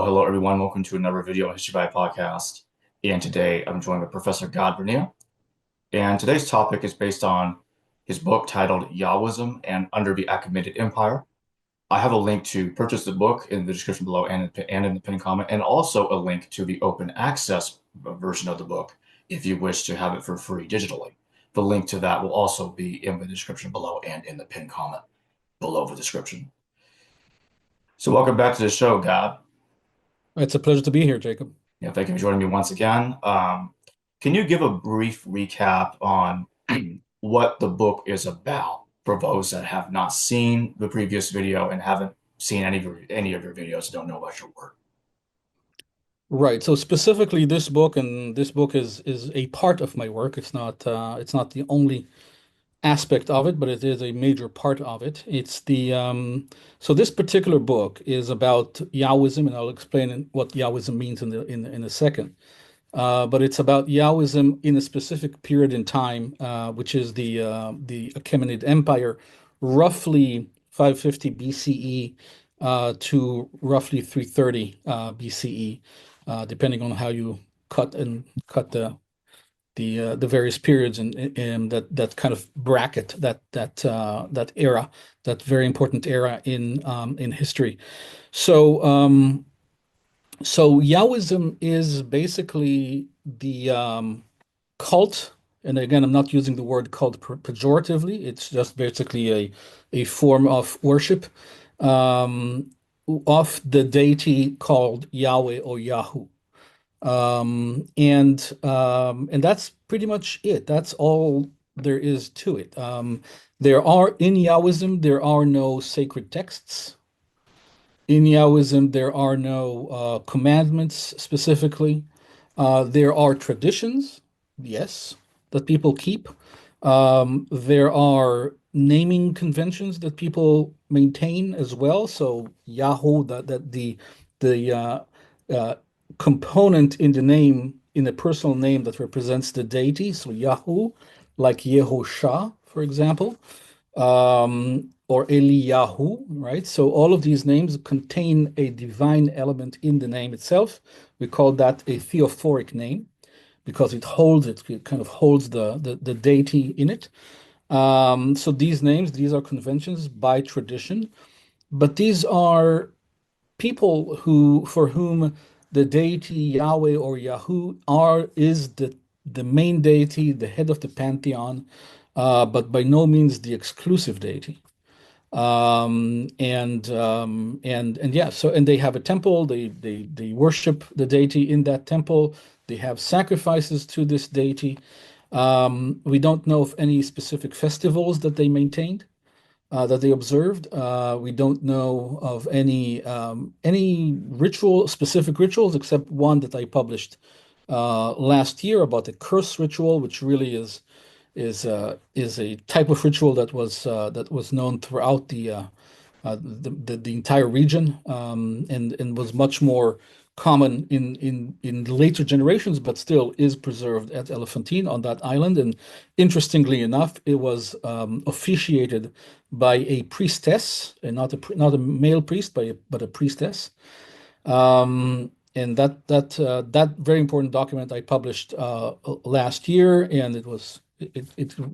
Well, hello everyone. Welcome to another video on History by Podcast. And today I'm joined with Professor Barnea. And today's topic is based on his book titled Yaoism and Under the Achaemenid Empire. I have a link to purchase the book in the description below and in the pinned comment, and also a link to the open access version of the book if you wish to have it for free digitally. The link to that will also be in the description below and in the pinned comment below the description. So welcome back to the show, Gab. It's a pleasure to be here, Jacob. Yeah, thank you for joining me once again. Can you give a brief recap on what the book is about for those that have not seen the previous video and haven't seen any of your videos and don't know about your work? Right. So specifically, this book and this book is a part of my work. It's not the only aspect of it, but it is a major part of it. It's the so this particular book is about Yaoism, and I'll explain what Yaoism means in a second. But it's about Yaoism in a specific period in time, which is the Achaemenid Empire, roughly 550 BCE to roughly 330 BCE, depending on how you cut the various periods and that kind of bracket that era, that very important era in history. So so Yaoism is basically the cult, and again, I'm not using the word cult pejoratively. It's just basically a form of worship um, of the deity called Yahweh or Yahu. And that's pretty much it. That's all there is to it. There are in Yaoism, there are no sacred texts. In Yaoism, there are no commandments specifically. There are traditions, yes, that people keep. There are naming conventions that people maintain as well. So Yahoo, the uh, component in the name, in the personal name that represents the deity. So Yahoo, like Yehosha, for example, or Eliyahu, right? So all of these names contain a divine element in the name itself. We call that a theophoric name because it kind of holds the deity in it. So these names, these are conventions by tradition, but these are people for whom the deity Yahweh or Yahu is the main deity, the head of the pantheon, but by no means the exclusive deity. And yeah, so and they have a temple. They worship the deity in that temple. They have sacrifices to this deity. We don't know of any specific festivals that they maintained, that they observed. We don't know of any specific rituals, except one that I published last year about the curse ritual, which really is a type of ritual that was known throughout the entire region, and was much more common in later generations, but still is preserved at Elephantine on that island. And interestingly enough, it was officiated by a priestess, and not a male priest, but a priestess. And that very important document I published last year, and it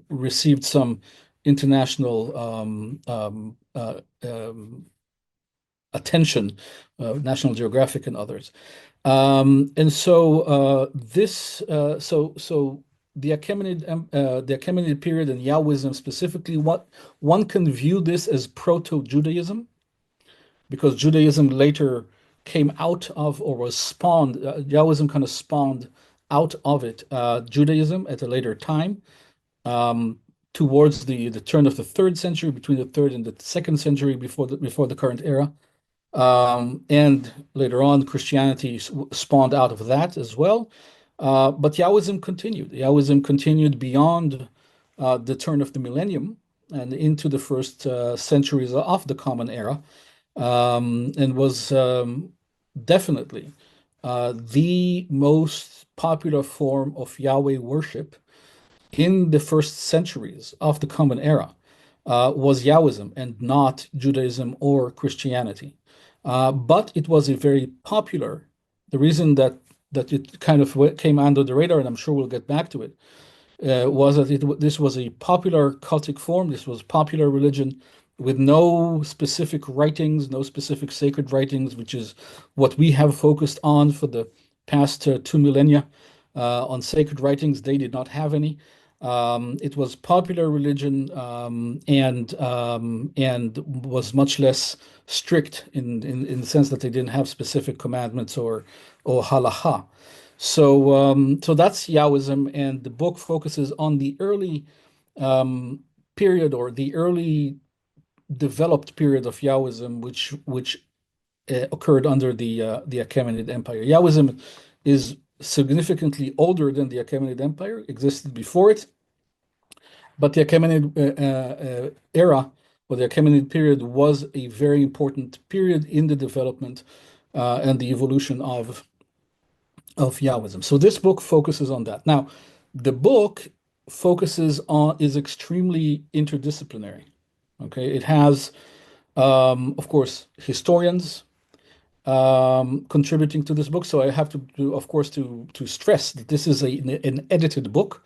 received some international attention, National Geographic and others. And so this so the Achaemenid period and Yaoism specifically, what one can view this as proto-Judaism, because Judaism later came out of, or was spawned, Yaoism kind of spawned out of it, Judaism at a later time, towards the turn of the third century, between the third and the second century before the current era. And later on, Christianity spawned out of that as well. But Yaoism continued. Yaoism continued beyond the turn of the millennium and into the first centuries of the Common Era, and was definitely the most popular form of Yahweh worship in the first centuries of the Common Era, was Yaoism and not Judaism or Christianity. But it was a very popular. The reason that it kind of came under the radar, and I'm sure we'll get back to it, was that this was a popular cultic form. This was popular religion with no specific writings, no specific sacred writings, which is what we have focused on for the past 2 millennia on sacred writings. They did not have any. It was popular religion and was much less strict in the sense that they didn't have specific commandments or halacha. So that's Yaoism, and the book focuses on the early period or the early developed period of Yaoism, which occurred under the Achaemenid Empire. Yaoism is significantly older than the Achaemenid Empire, existed before it, but the Achaemenid era or the Achaemenid period was a very important period in the development and the evolution of Yaoism. So this book focuses on that. Now, the book is extremely interdisciplinary. Okay, it has, of course, historians contributing to this book. So I have of course, to stress that this is an edited book.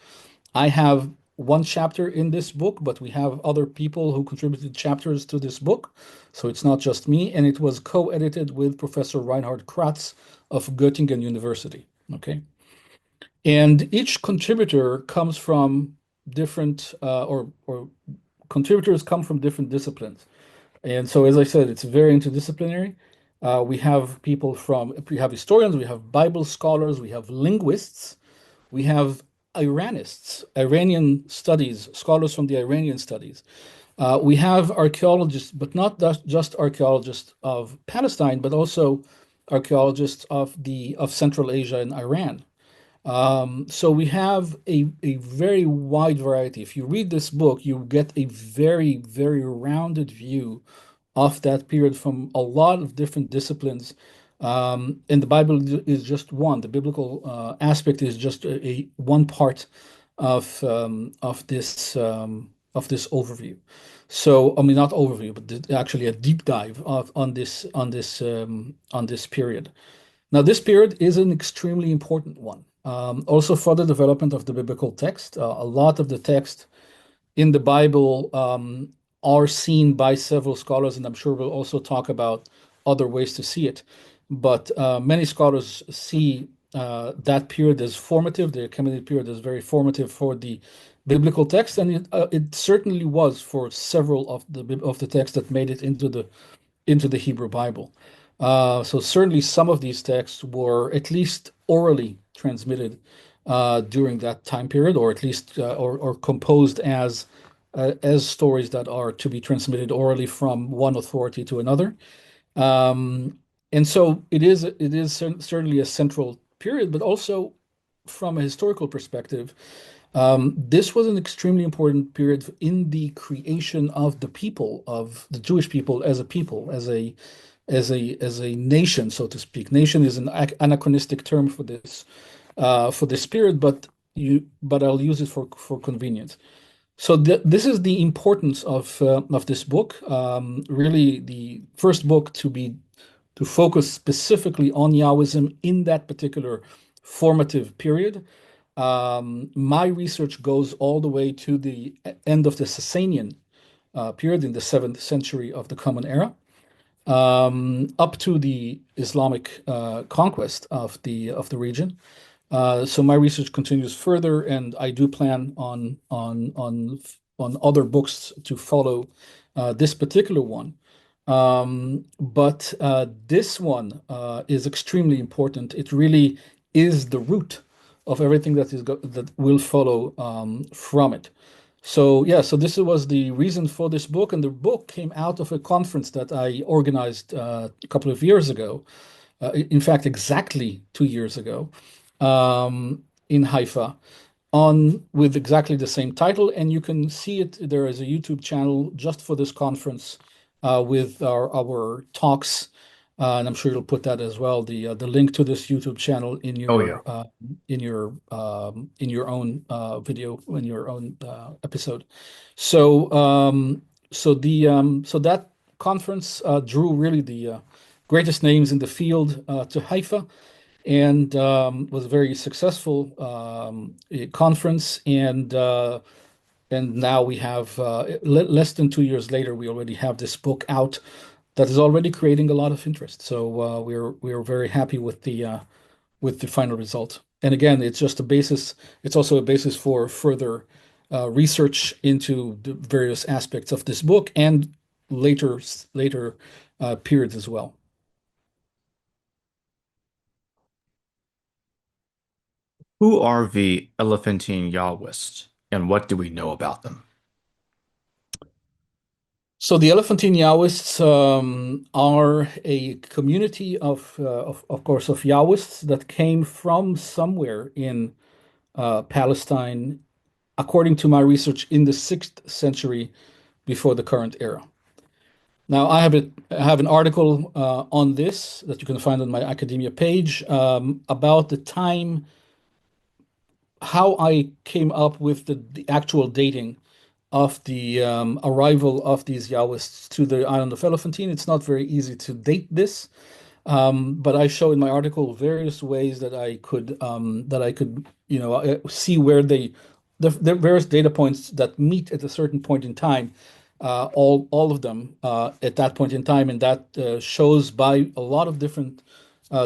I have one chapter in this book, but we have other people who contributed chapters to this book. So it's not just me, and it was co-edited with Professor Reinhard Kratz of Göttingen University. Okay. And each contributor comes from different, or contributors come from different disciplines. And so, as I said, it's very interdisciplinary. We have historians, we have Bible scholars, we have linguists, we have Iranian studies, scholars from the Iranian studies. We have archaeologists, but not just archaeologists of Palestine, but also archaeologists of Central Asia and Iran. So we have a very wide variety. If you read this book, you get a very, very rounded view of that period from a lot of different disciplines. And the Bible is just one. The biblical aspect is just a one part of this overview. So, I mean, not overview, but actually a deep dive on this period. Now, this period is an extremely important one. Also for the development of the biblical text. A lot of the text in the Bible are seen by several scholars, and I'm sure we'll also talk about other ways to see it. But many scholars see that period as formative. The Achaemenid period is very formative for the biblical text, and it certainly was for several of the texts that made it into the Hebrew Bible. So certainly some of these texts were at least orally transmitted during that time period, or at least or composed as stories that are to be transmitted orally from one authority to another. And so it is certainly a central period, but also from a historical perspective, this was an extremely important period in the creation of the people, of the Jewish people as a people, as a nation, so to speak. Nation is an anachronistic term for this period, but I'll use it for convenience. So this is the importance of this book. Really, the first book to focus specifically on Yaoism in that particular formative period. My research goes all the way to the end of the Sasanian period in the 7th century of the Common Era, up to the Islamic conquest of the region. So my research continues further, and I do plan on other books to follow this particular one. But this one is extremely important. It really is the root of everything that will follow from it. So yeah, so this was the reason for this book, and the book came out of a conference that I organized a couple of years ago. In fact, exactly 2 years ago, in Haifa, with exactly the same title, and you can see it. There is a YouTube channel just for this conference with our talks, and I'm sure you'll put that as well. The link to this YouTube channel in Oh yeah. your own video, in your own episode. So so that conference drew really the greatest names in the field to Haifa, and was a very successful conference. And now we have less than 2 years later, we already have this book out that is already creating a lot of interest. So we're very happy with the final result. And again, it's just a basis. It's also a basis for further research into the various aspects of this book and later periods as well. Who are the Elephantine Yawists, and what do we know about them? So the Elephantine Yawists are a community of course, of Yawists that came from somewhere in Palestine, according to my research, in the 6th century before the current era. Now, I have an article on this that you can find on my academia page about the time, how I came up with the actual dating of the arrival of these Yawists to the island of Elephantine. It's not very easy to date this, but I show in my article various ways that I could see where the various data points that meet at a certain point in time, all of them at that point in time, and that shows by a lot of different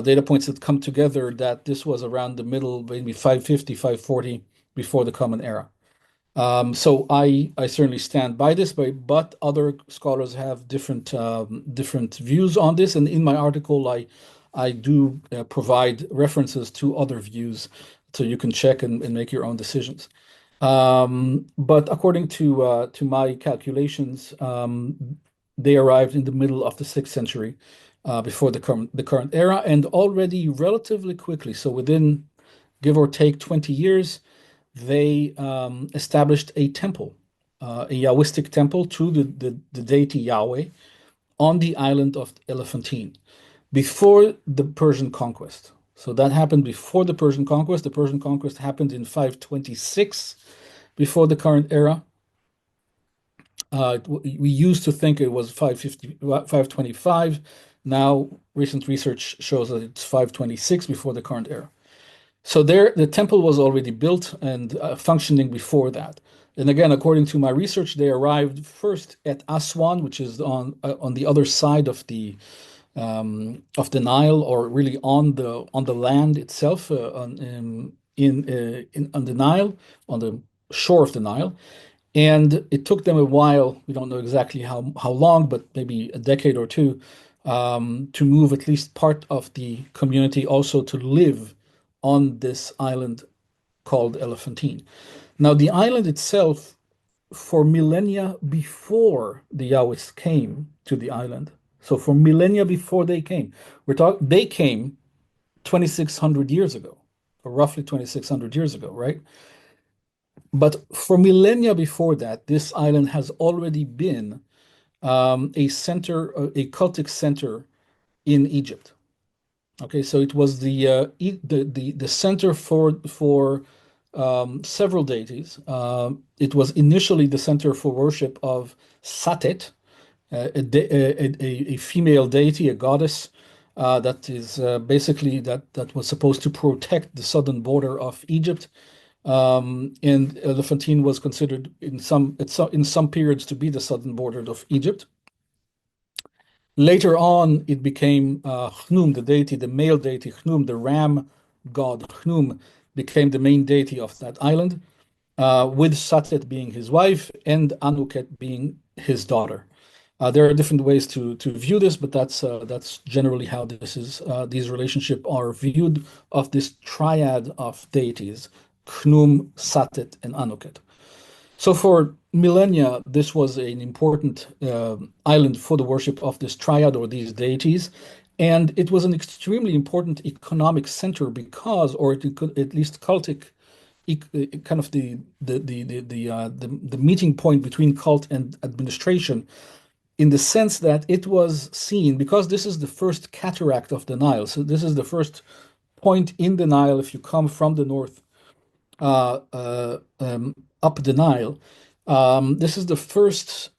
data points that come together that this was around the middle, maybe 550, 540 before the Common Era. So I certainly stand by this, but other scholars have different views on this, and in my article I do provide references to other views, so you can check and make your own decisions. But according to my calculations, they arrived in the middle of the 6th century before the current era, and already relatively quickly, so within give or take 20 years, they established a temple, a Yaoistic temple to the deity Yahweh on the island of Elephantine before the Persian conquest. So that happened before the Persian conquest. The Persian conquest happened in 526 before the current era. We used to think it was 550, 525. Now, recent research shows that it's 526 before the current era. So there, the temple was already built and functioning before that. And again, according to my research, they arrived first at Aswan, which is on the other side of the Nile, or really on the land itself, on the Nile, on the shore of the Nile. And it took them a while. We don't know exactly how long, but maybe a decade or two, to move at least part of the community also to live on this island called Elephantine. Now, the island itself, for millennia before the Yaoists came to the island, so for millennia before they came 2,600 years ago, or roughly 2,600 years ago, right? But for millennia before that, this island has already been a center, a cultic center in Egypt. Okay, so it was the center for several deities. It was initially the center for worship of Satet, a female deity, a goddess that is basically that was supposed to protect the southern border of Egypt. And Elephantine was considered in some periods to be the southern border of Egypt. Later on, it became Chnum, the deity, the male deity Chnum, the ram god Chnum, became the main deity of that island, with Satet being his wife and Anuket being his daughter. There are different ways to view this, but that's generally how these relationships are viewed of this triad of deities, Chnum, Satet, and Anuket. So for millennia, this was an important island for the worship of this triad or these deities, and it was an extremely important economic center because, or it could at least cultic, kind of the meeting point between cult and administration, in the sense that it was seen, because this is the first cataract of the Nile. So this is the first point in the Nile if you come from the north uh, uh, up the Nile. This is the first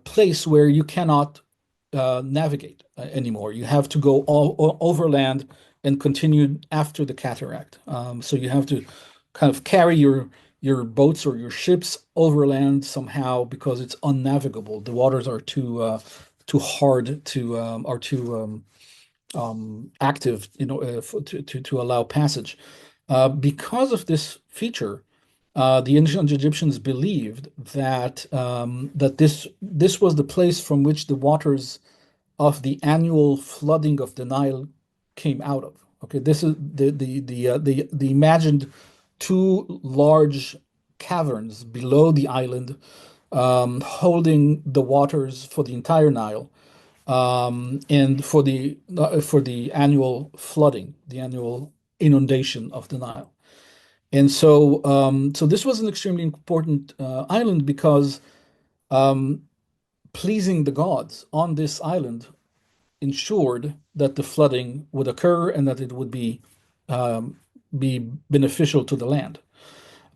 place where you cannot navigate anymore. You have to go overland and continue after the cataract. So you have to kind of carry your boats or your ships overland somehow because it's unnavigable. The waters are too hard to are too active, to allow passage. Because of this feature, the ancient Egyptians believed that this was the place from which the waters of the annual flooding of the Nile came out of. Okay, this is the imagined two large caverns below the island, holding the waters for the entire Nile, and for the annual flooding, the annual inundation of the Nile. And so this was an extremely important island because um, pleasing the gods on this island ensured that the flooding would occur and that it would be beneficial to the land.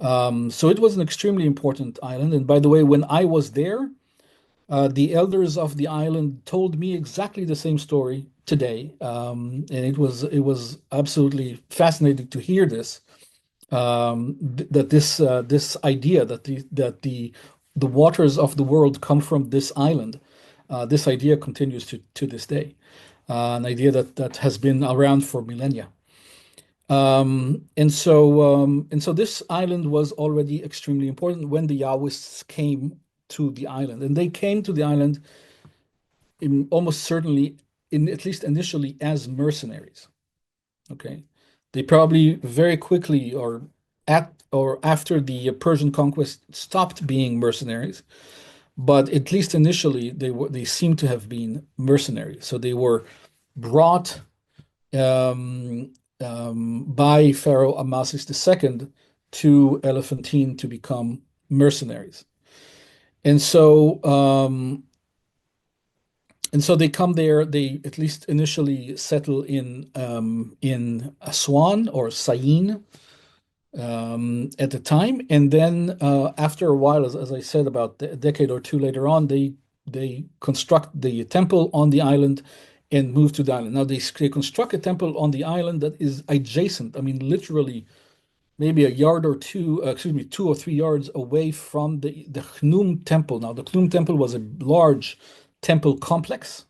So it was an extremely important island. And by the way, when I was there, the elders of the island told me exactly the same story today, and it was absolutely fascinating to hear this. That this idea that the waters of the world come from this island, this idea continues to this day, an idea that has been around for millennia. And so this island was already extremely important when the Yaoists came to the island, and they came to the island almost certainly, at least initially, as mercenaries. Okay, they probably very quickly or after the Persian conquest stopped being mercenaries, but at least initially they seem to have been mercenaries. So they were brought um, by Pharaoh Amasis II to Elephantine to become mercenaries. And so they come there. They at least initially settle in Aswan or Syene at the time, and then after a while, as I said, about a decade or two later on, they construct the temple on the island and move to the island. Now they construct a temple on the island that is adjacent. I mean, literally maybe a yard or two, excuse me, 2 or 3 yards away from the Khnum temple. Now the Khnum temple was a large temple complex,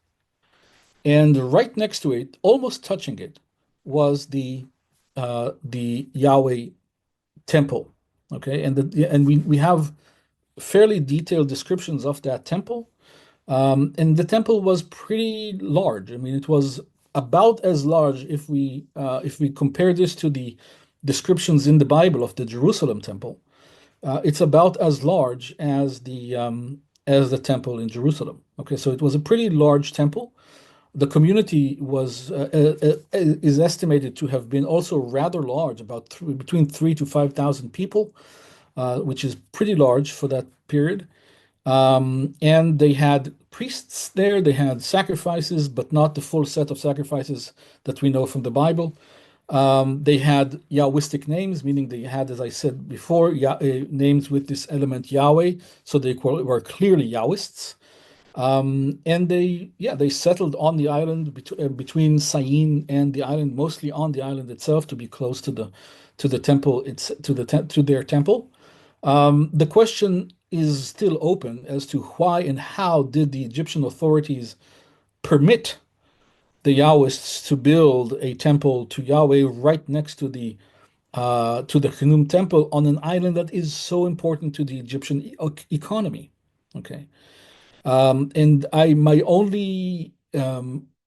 and right next to it, almost touching it, was the Yahweh temple. Okay, and we have fairly detailed descriptions of that temple. And the temple was pretty large. I mean, it was about as large if we compare this to the descriptions in the Bible of the Jerusalem temple. It's about as large as the temple in Jerusalem. Okay, so it was a pretty large temple. The community is estimated to have been also rather large, about between 3 to 5,000 people, which is pretty large for that period. And they had priests there, they had sacrifices, but not the full set of sacrifices that we know from the Bible. They had Yaoistic names, meaning they had, as I said before, names with this element Yahweh, so they were clearly Yaoists. And they settled on the island between Syene and the island, mostly on the island itself, to be close to the temple, to their temple. The question is still open as to why and how did the Egyptian authorities permit the Yaoists to build a temple to Yahweh right next to the Khnum temple on an island that is so important to the Egyptian economy. Okay. And my only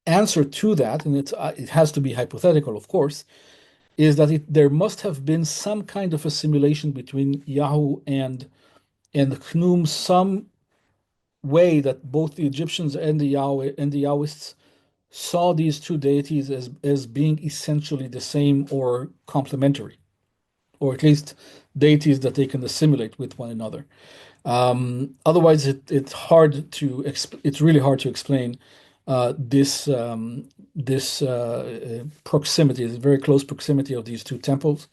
answer to that, and it has to be hypothetical, of course, is that there must have been some kind of assimilation between Yahoo and the Khnum, some way that both the Egyptians and the Yahweh and the Yaoists saw these two deities as being essentially the same or complementary, or at least deities that they can assimilate with one another. Otherwise, it's really hard to explain this proximity, this very close proximity of these two temples.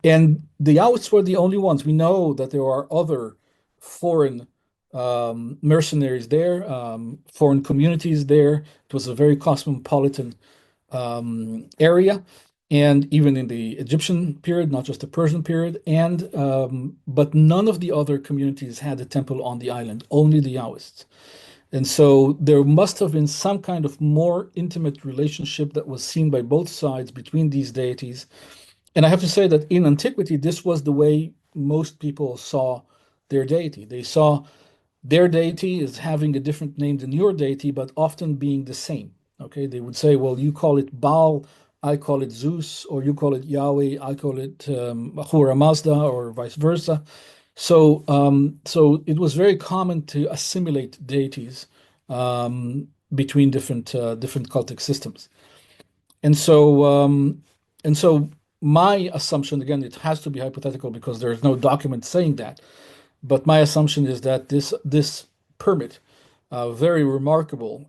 And the Yaoists were the only ones. We know that there are other foreign mercenaries there, foreign communities there. It was a very cosmopolitan area, and even in the Egyptian period, not just the Persian period. And but none of the other communities had a temple on the island, only the Yaoists. And so there must have been some kind of more intimate relationship that was seen by both sides between these deities. And I have to say that in antiquity, this was the way most people saw their deity. They saw their deity as having a different name than your deity, but often being the same. Okay, they would say, well, you call it Baal, I call it Zeus, or you call it Yahweh, I call it Ahura Mazda, or vice versa. So it was very common to assimilate deities between different cultic systems. And so, my assumption, again, it has to be hypothetical because there is no document saying that, but my assumption is that this permit, very remarkable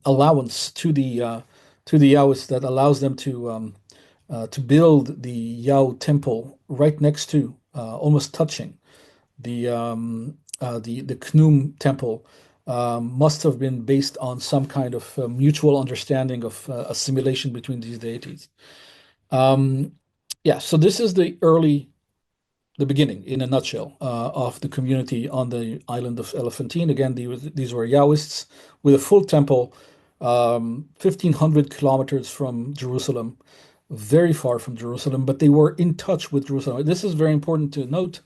allowance to the Yaoists that allows them to build the Yao temple right next to, almost touching the Khnum temple, must have been based on some kind of mutual understanding of assimilation between these deities. Um, yeah, so this is the beginning, in a nutshell, of the community on the island of Elephantine. Again, these were Yaoists with a full temple, 1,500 kilometers from Jerusalem, very far from Jerusalem, but they were in touch with Jerusalem. This is very important to note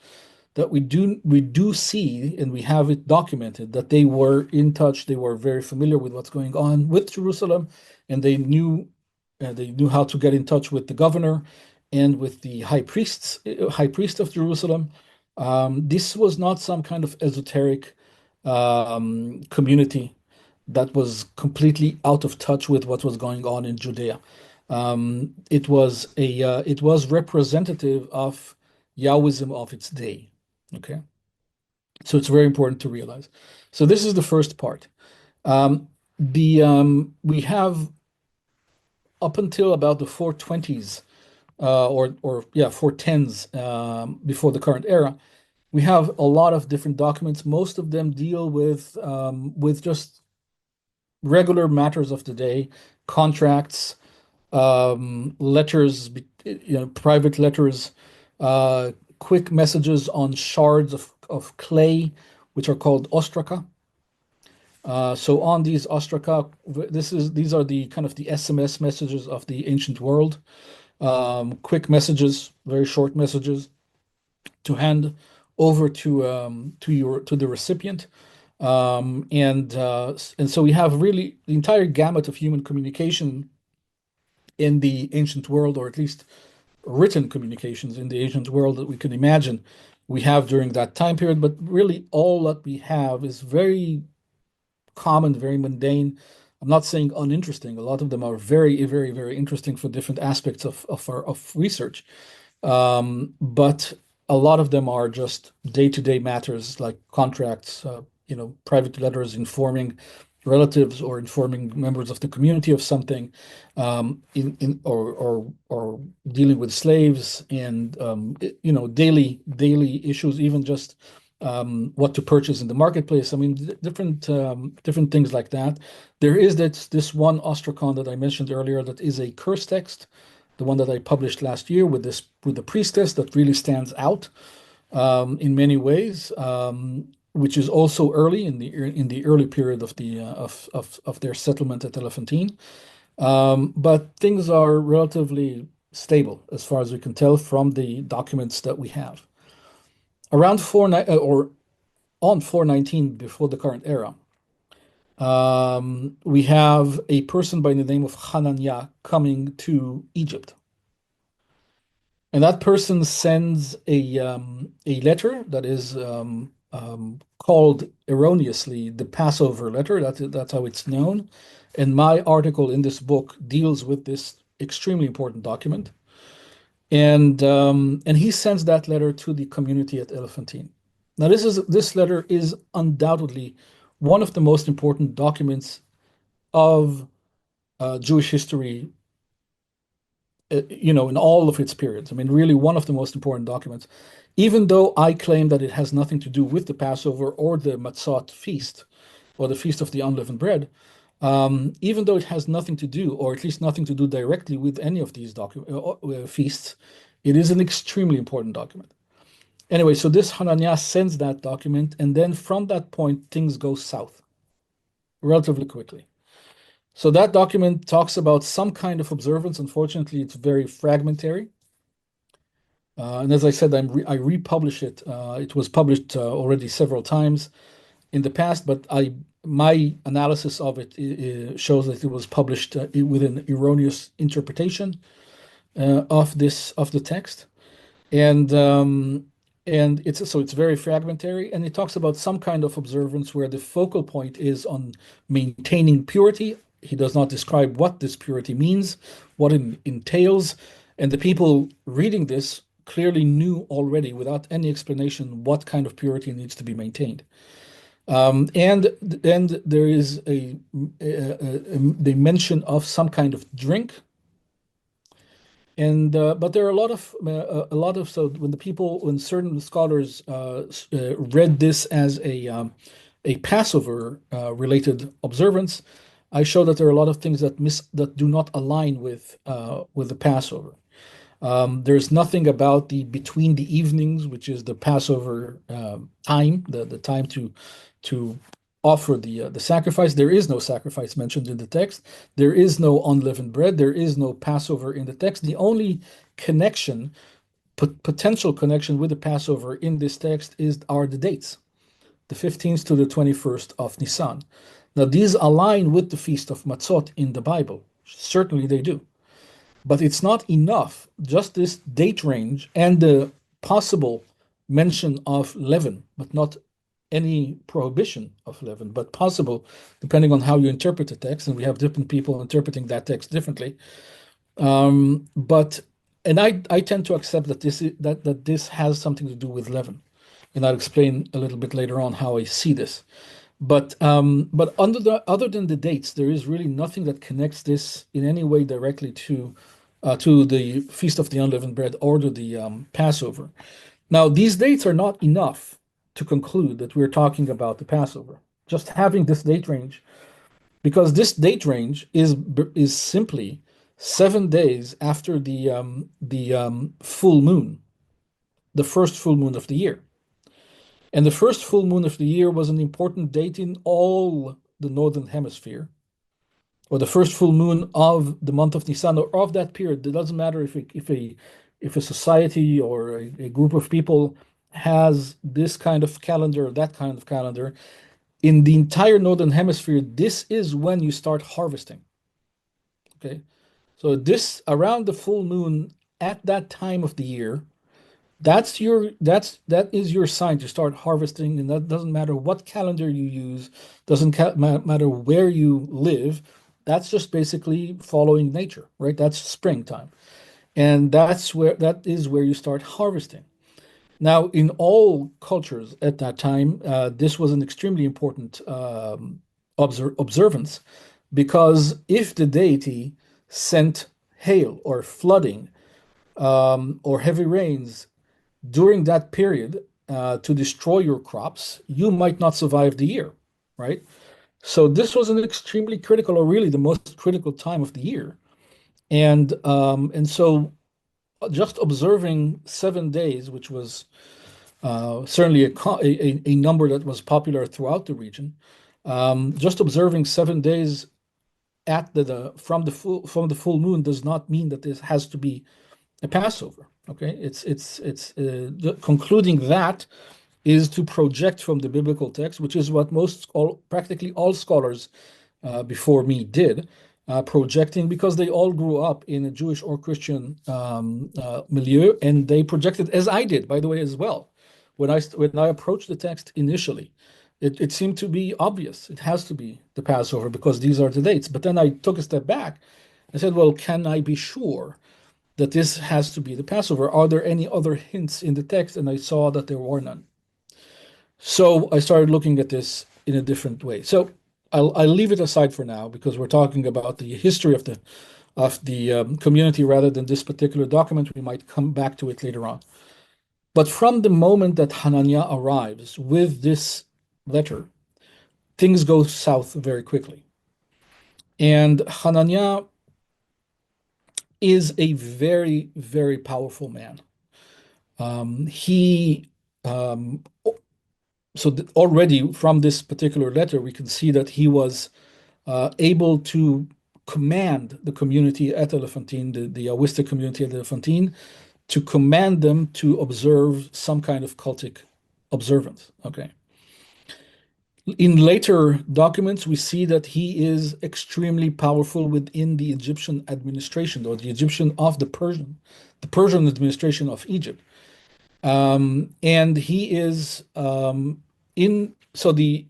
that we do see, and we have it documented, that they were in touch. They were very familiar with what's going on with Jerusalem, and they knew how to get in touch with the governor and with the high priest of Jerusalem. This was not some kind of esoteric community that was completely out of touch with what was going on in Judea. It was representative of Yaoism of its day. Okay, so it's very important to realize. So this is the first part. The We have up until about the 420s, or yeah, 410s, before the current era. We have a lot of different documents. Most of them deal with just regular matters of the day, contracts, letters, private letters, quick messages on shards of clay, which are called ostraka. So on these ostraka, these are the kind of the SMS messages of the ancient world. Quick messages, very short messages to hand over to the recipient. And so we have really the entire gamut of human communication in the ancient world, or at least written communications in the ancient world that we can imagine we have during that time period. But really, all that we have is very common, very mundane. I'm not saying uninteresting. A lot of them are very, very, very interesting for different aspects of research. But a lot of them are just day-to-day matters like contracts, private letters informing relatives or informing members of the community of something, or dealing with slaves, and daily issues, even just what to purchase in the marketplace. I mean, different things like that. There is this one ostrakon that I mentioned earlier that is a curse text, the one that I published last year with the priestess that really stands out in many ways, which is also early in the early period of their settlement at Elephantine. But things are relatively stable as far as we can tell from the documents that we have. Around or on 419 before the current era, we have a person by the name of Hananiah coming to Egypt. And that person sends a letter that is called erroneously the Passover Letter. That's how it's known. And my article in this book deals with this extremely important document. And he sends that letter to the community at Elephantine. Now, this letter is undoubtedly one of the most important documents of Jewish history in all of its periods. I mean, really one of the most important documents, even though I claim that it has nothing to do with the Passover or the Matzot feast or the Feast of the Unleavened Bread, even though it has nothing to do, or at least nothing to do directly with any of these feasts, it is an extremely important document. Anyway, so this Hananiah sends that document, and then from that point, things go south relatively quickly. So that document talks about some kind of observance. Unfortunately, it's very fragmentary. And as I said, I republish it. It was published already several times in the past, but my analysis of it shows that it was published with an erroneous interpretation of the text, and it's very fragmentary, and it talks about some kind of observance where the focal point is on maintaining purity. He does not describe what this purity means, what it entails, and the people reading this clearly knew already, without any explanation, what kind of purity needs to be maintained. And there is the mention of some kind of drink, and but there are a lot of so when certain scholars read this as a Passover related observance, I show that there are a lot of things that do not align with the Passover. There's nothing about the between the evenings, which is the Passover time, the time to offer the sacrifice. There is no sacrifice mentioned in the text. There is no unleavened bread. There is no Passover in the text. The only connection, potential connection with the Passover in this text are the dates, the 15th to the 21st of Nisan. Now, these align with the Feast of Matzot in the Bible. Certainly they do. But it's not enough, just this date range and the possible mention of leaven, but not any prohibition of leaven, but possible, depending on how you interpret the text, and we have different people interpreting that text differently. And I tend to accept that this has something to do with leaven, and I'll explain a little bit later on how I see this. But other than the dates, there is really nothing that connects this in any way directly to the Feast of the Unleavened Bread or to the Passover. Now, these dates are not enough to conclude that we're talking about the Passover. Just having this date range, because this date range is simply 7 days after the full moon, the first full moon of the year. And the first full moon of the year was an important date in all the Northern Hemisphere, or the first full moon of the month of Nisan, or of that period. It doesn't matter if a society or a group of people has this kind of calendar or that kind of calendar. In the entire Northern Hemisphere, this is when you start harvesting. Okay, so this around the full moon at that time of the year, that is your sign to start harvesting, and that doesn't matter what calendar you use, doesn't matter where you live. That's just basically following nature, right? That's springtime, and that is where you start harvesting. Now, in all cultures at that time, this was an extremely important observance, because if the deity sent hail or flooding or heavy rains during that period to destroy your crops, you might not survive the year, right? So this was an extremely critical, or really the most critical time of the year, and so just observing 7 days, which was certainly a number that was popular throughout the region, just observing 7 days at from the full moon does not mean that this has to be a Passover. Okay, it's concluding that is to project from the biblical text, which is what practically all scholars before me did, projecting, because they all grew up in a Jewish or Christian milieu, and they projected as I did, by the way, as well. When I approached the text initially, it seemed to be obvious. It has to be the Passover because these are the dates. But then I took a step back and said, well, can I be sure that this has to be the Passover? Are there any other hints in the text? And I saw that there were none. So I started looking at this in a different way. So I'll leave it aside for now, because we're talking about the history community rather than this particular document. We might come back to it later on. But from the moment that Hananiah arrives with this letter, things go south very quickly. And Hananiah is a very, very powerful man. He so already from this particular letter, we can see that he was able to command the community at Elephantine, the Yaoistic community at Elephantine, to command them to observe some kind of cultic observance. Okay. In later documents, we see that he is extremely powerful within the Egyptian administration, or the Egyptian of the Persian administration of Egypt. And he is in so the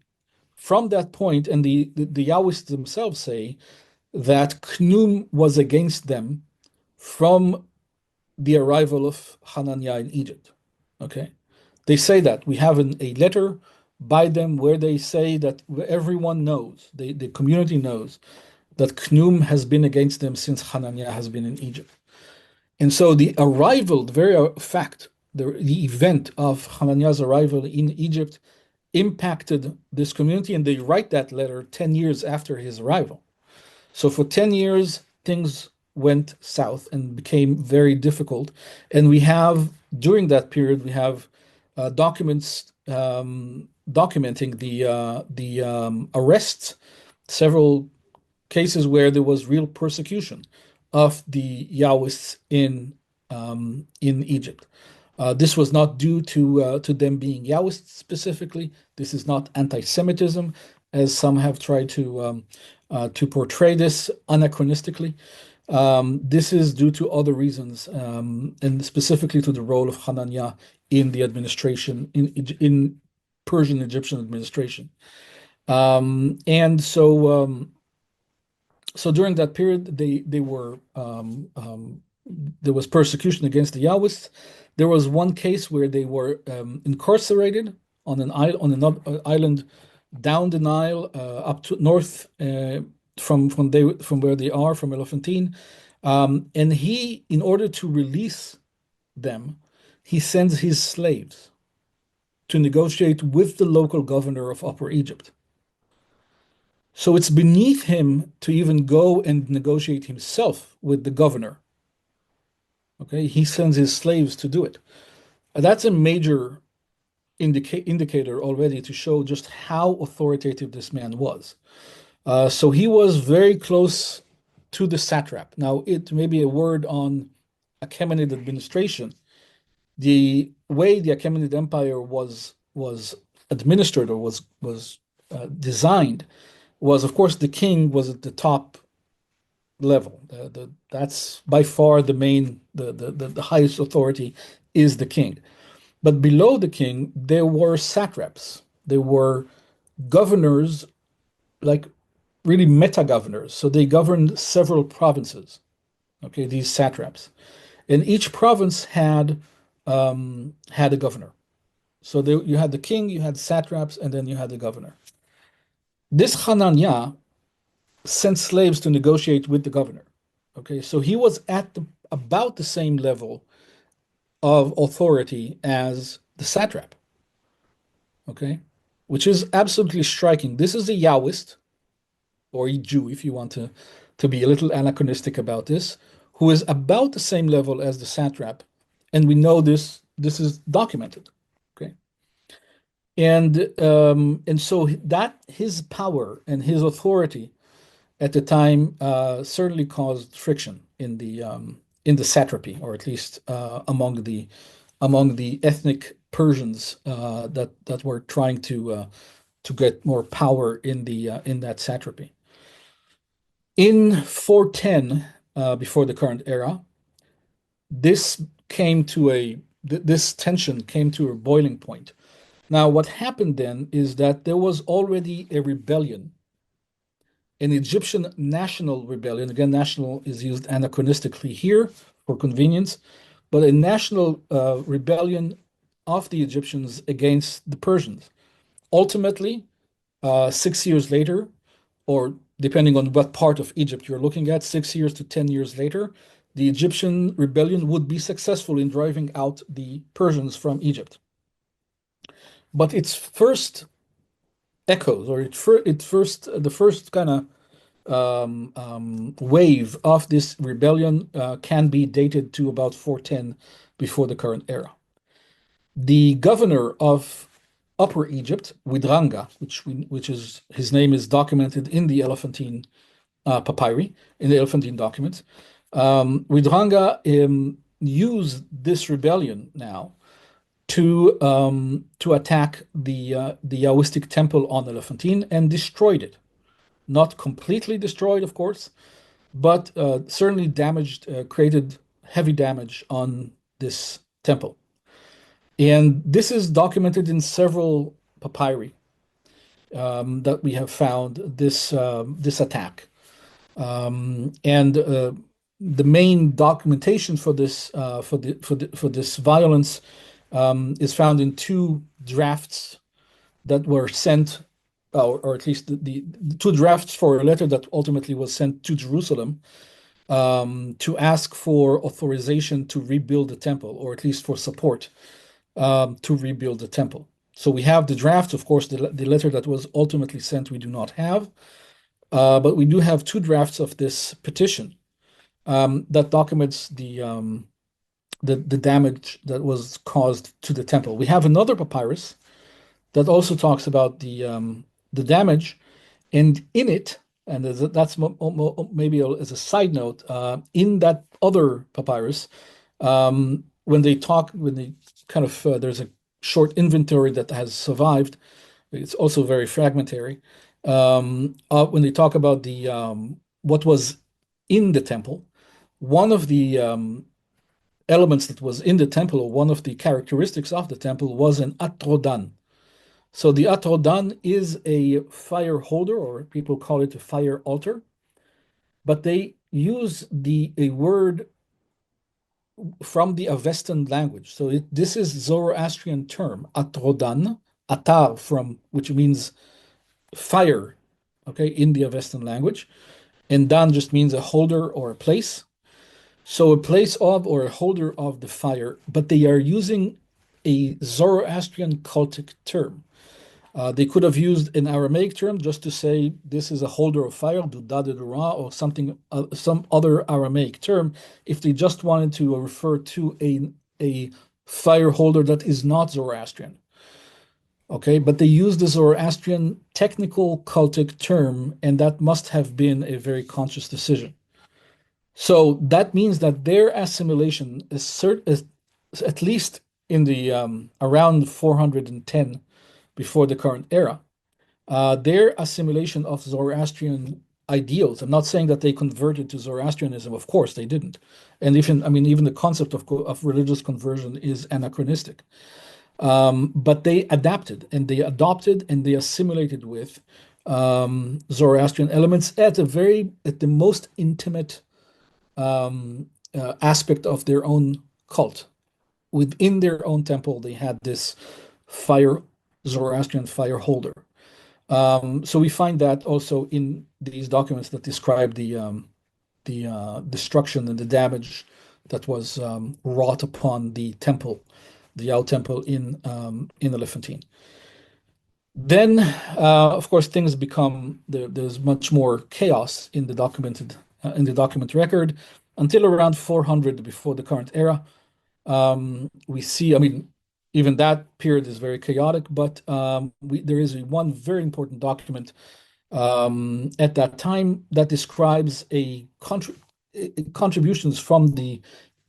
from that point, and the Yaoists themselves say that Khnum was against them from the arrival of Hananiah in Egypt. Okay, they say that we have a letter by them where they say that everyone knows, the community knows that Khnum has been against them since Hananiah has been in Egypt. And so the arrival, the very fact, the event of Hananiah's arrival in Egypt impacted this community, and they write that letter 10 years after his arrival. So for 10 years, things went south and became very difficult. And we have, during that period, we have documents documenting the arrests, several cases where there was real persecution of the Yaoists in Egypt. This was not due to them being Yaoists specifically. This is not anti-Semitism, as some have tried to portray this anachronistically. This is due to other reasons, and specifically to the role of Hananiah in the administration, in Persian Egyptian administration. And so during that period, there was persecution against the Yaoists. There was one case where they were incarcerated on an island down the Nile, up to north from where they are, from Elephantine. And he, in order to release them, he sends his slaves to negotiate with the local governor of Upper Egypt. So it's beneath him to even go and negotiate himself with the governor. Okay, he sends his slaves to do it. That's a major indicator already to show just how authoritative this man was. So he was very close to the satrap. Now, it may be a word on Achaemenid administration. The way the Achaemenid Empire was administered, or was designed, was, of course, the king was at the top level. That's by far the highest authority is the king. But below the king, there were satraps. There were governors, like really meta-governors. So they governed several provinces, okay, these satraps. And each province had a governor. So you had the king, you had satraps, and then you had the governor. This Hananiah sent slaves to negotiate with the governor. Okay, so he was at about the same level of authority as the satrap. Okay, which is absolutely striking. This is a Yaoist, or a Jew, if you want to be a little anachronistic about this, who is about the same level as the satrap, and we know this is documented. Okay, and so that his power and his authority at the time certainly caused friction in the satrapy, or at least among the ethnic Persians that were trying to get more power in that satrapy. In 410, before the current era, this tension came to a boiling point. Now, what happened then is that there was already a rebellion, an Egyptian national rebellion. Again, national is used anachronistically here for convenience, but a national rebellion of the Egyptians against the Persians. Ultimately, 6 years later, or depending on what part of Egypt you're looking at, 6 years to 10 years later, the Egyptian rebellion would be successful in driving out the Persians from Egypt. But its first echoes, or the first kind of wave of this rebellion can be dated to about 410 before the current era. The governor of Upper Egypt, Widranga, which is his name is documented in the Elephantine papyri, in the Elephantine documents. Widranga used this rebellion now to attack the Yaoistic temple on Elephantine and destroyed it. Not completely destroyed, of course, but certainly damaged, created heavy damage on this temple. And this is documented in several papyri that we have found this attack. And the main documentation for this for this violence is found in two drafts that were sent, or at least the two drafts for a letter that ultimately was sent to Jerusalem to ask for authorization to rebuild the temple, or at least for support to rebuild the temple. So we have the draft, of course, the letter that was ultimately sent we do not have, but we do have two drafts of this petition that documents the damage that was caused to the temple. We have another papyrus that also talks about the damage, and in it, and that's maybe as a side note, in that other papyrus, when they kind of there's a short inventory that has survived. It's also very fragmentary. When they talk about the what was in the temple, one of the elements that was in the temple, or one of the characteristics of the temple, was an Atrodan. So the Atrodan is a fire holder, or people call it a fire altar, but they use a word from the Avestan language. So this is Zoroastrian term, Atrodan, Atar, which means fire, okay, in the Avestan language. And Dan just means a holder or a place. So a place of, or a holder of the fire, but they are using a Zoroastrian cultic term. They could have used an Aramaic term just to say this is a holder of fire, Dudadadura, or something, some other Aramaic term, if they just wanted to refer to a fire holder that is not Zoroastrian. Okay, but they used the Zoroastrian technical cultic term, and that must have been a very conscious decision. So that means that their assimilation is at least in the around 410 before the current era, their assimilation of Zoroastrian ideals. I'm not saying that they converted to Zoroastrianism. Of course, they didn't. And even the concept of religious conversion is anachronistic. But they adapted and they adopted and they assimilated with Zoroastrian elements at the most intimate aspect of their own cult. Within their own temple, they had this Zoroastrian fire holder. So we find that also in these documents that describe the destruction and the damage that was wrought upon the temple, the Yao temple in Elephantine. Then, of course, things there's much more chaos in the document record until around 400 before the current era. We see, even that period is very chaotic, but there is one very important document at that time that describes contributions from the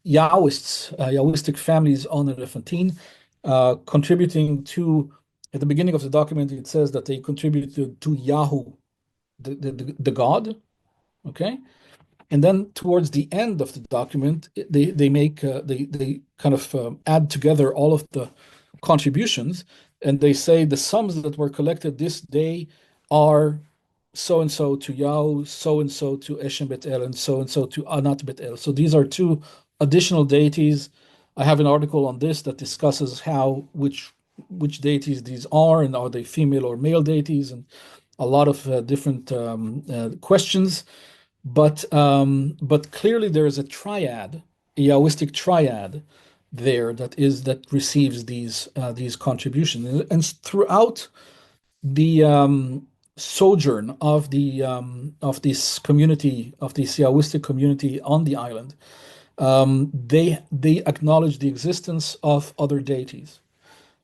Yaoists, Yaoistic families on Elephantine, contributing to, at the beginning of the document, it says that they contributed to Yahu, the god, okay? And then towards the end of the document, they kind of add together all of the contributions, and they say the sums that were collected this day are so and so to Yao, so and so to Eshem Bet El, and so to Anat Bet El. So these are two additional deities. I have an article on this that discusses which deities these are, and are they female or male deities, and a lot of different questions, but clearly there is a triad, a Yaoistic triad there that receives these contributions, and throughout the sojourn of this community, of this Yaoistic community on the island, they acknowledge the existence of other deities.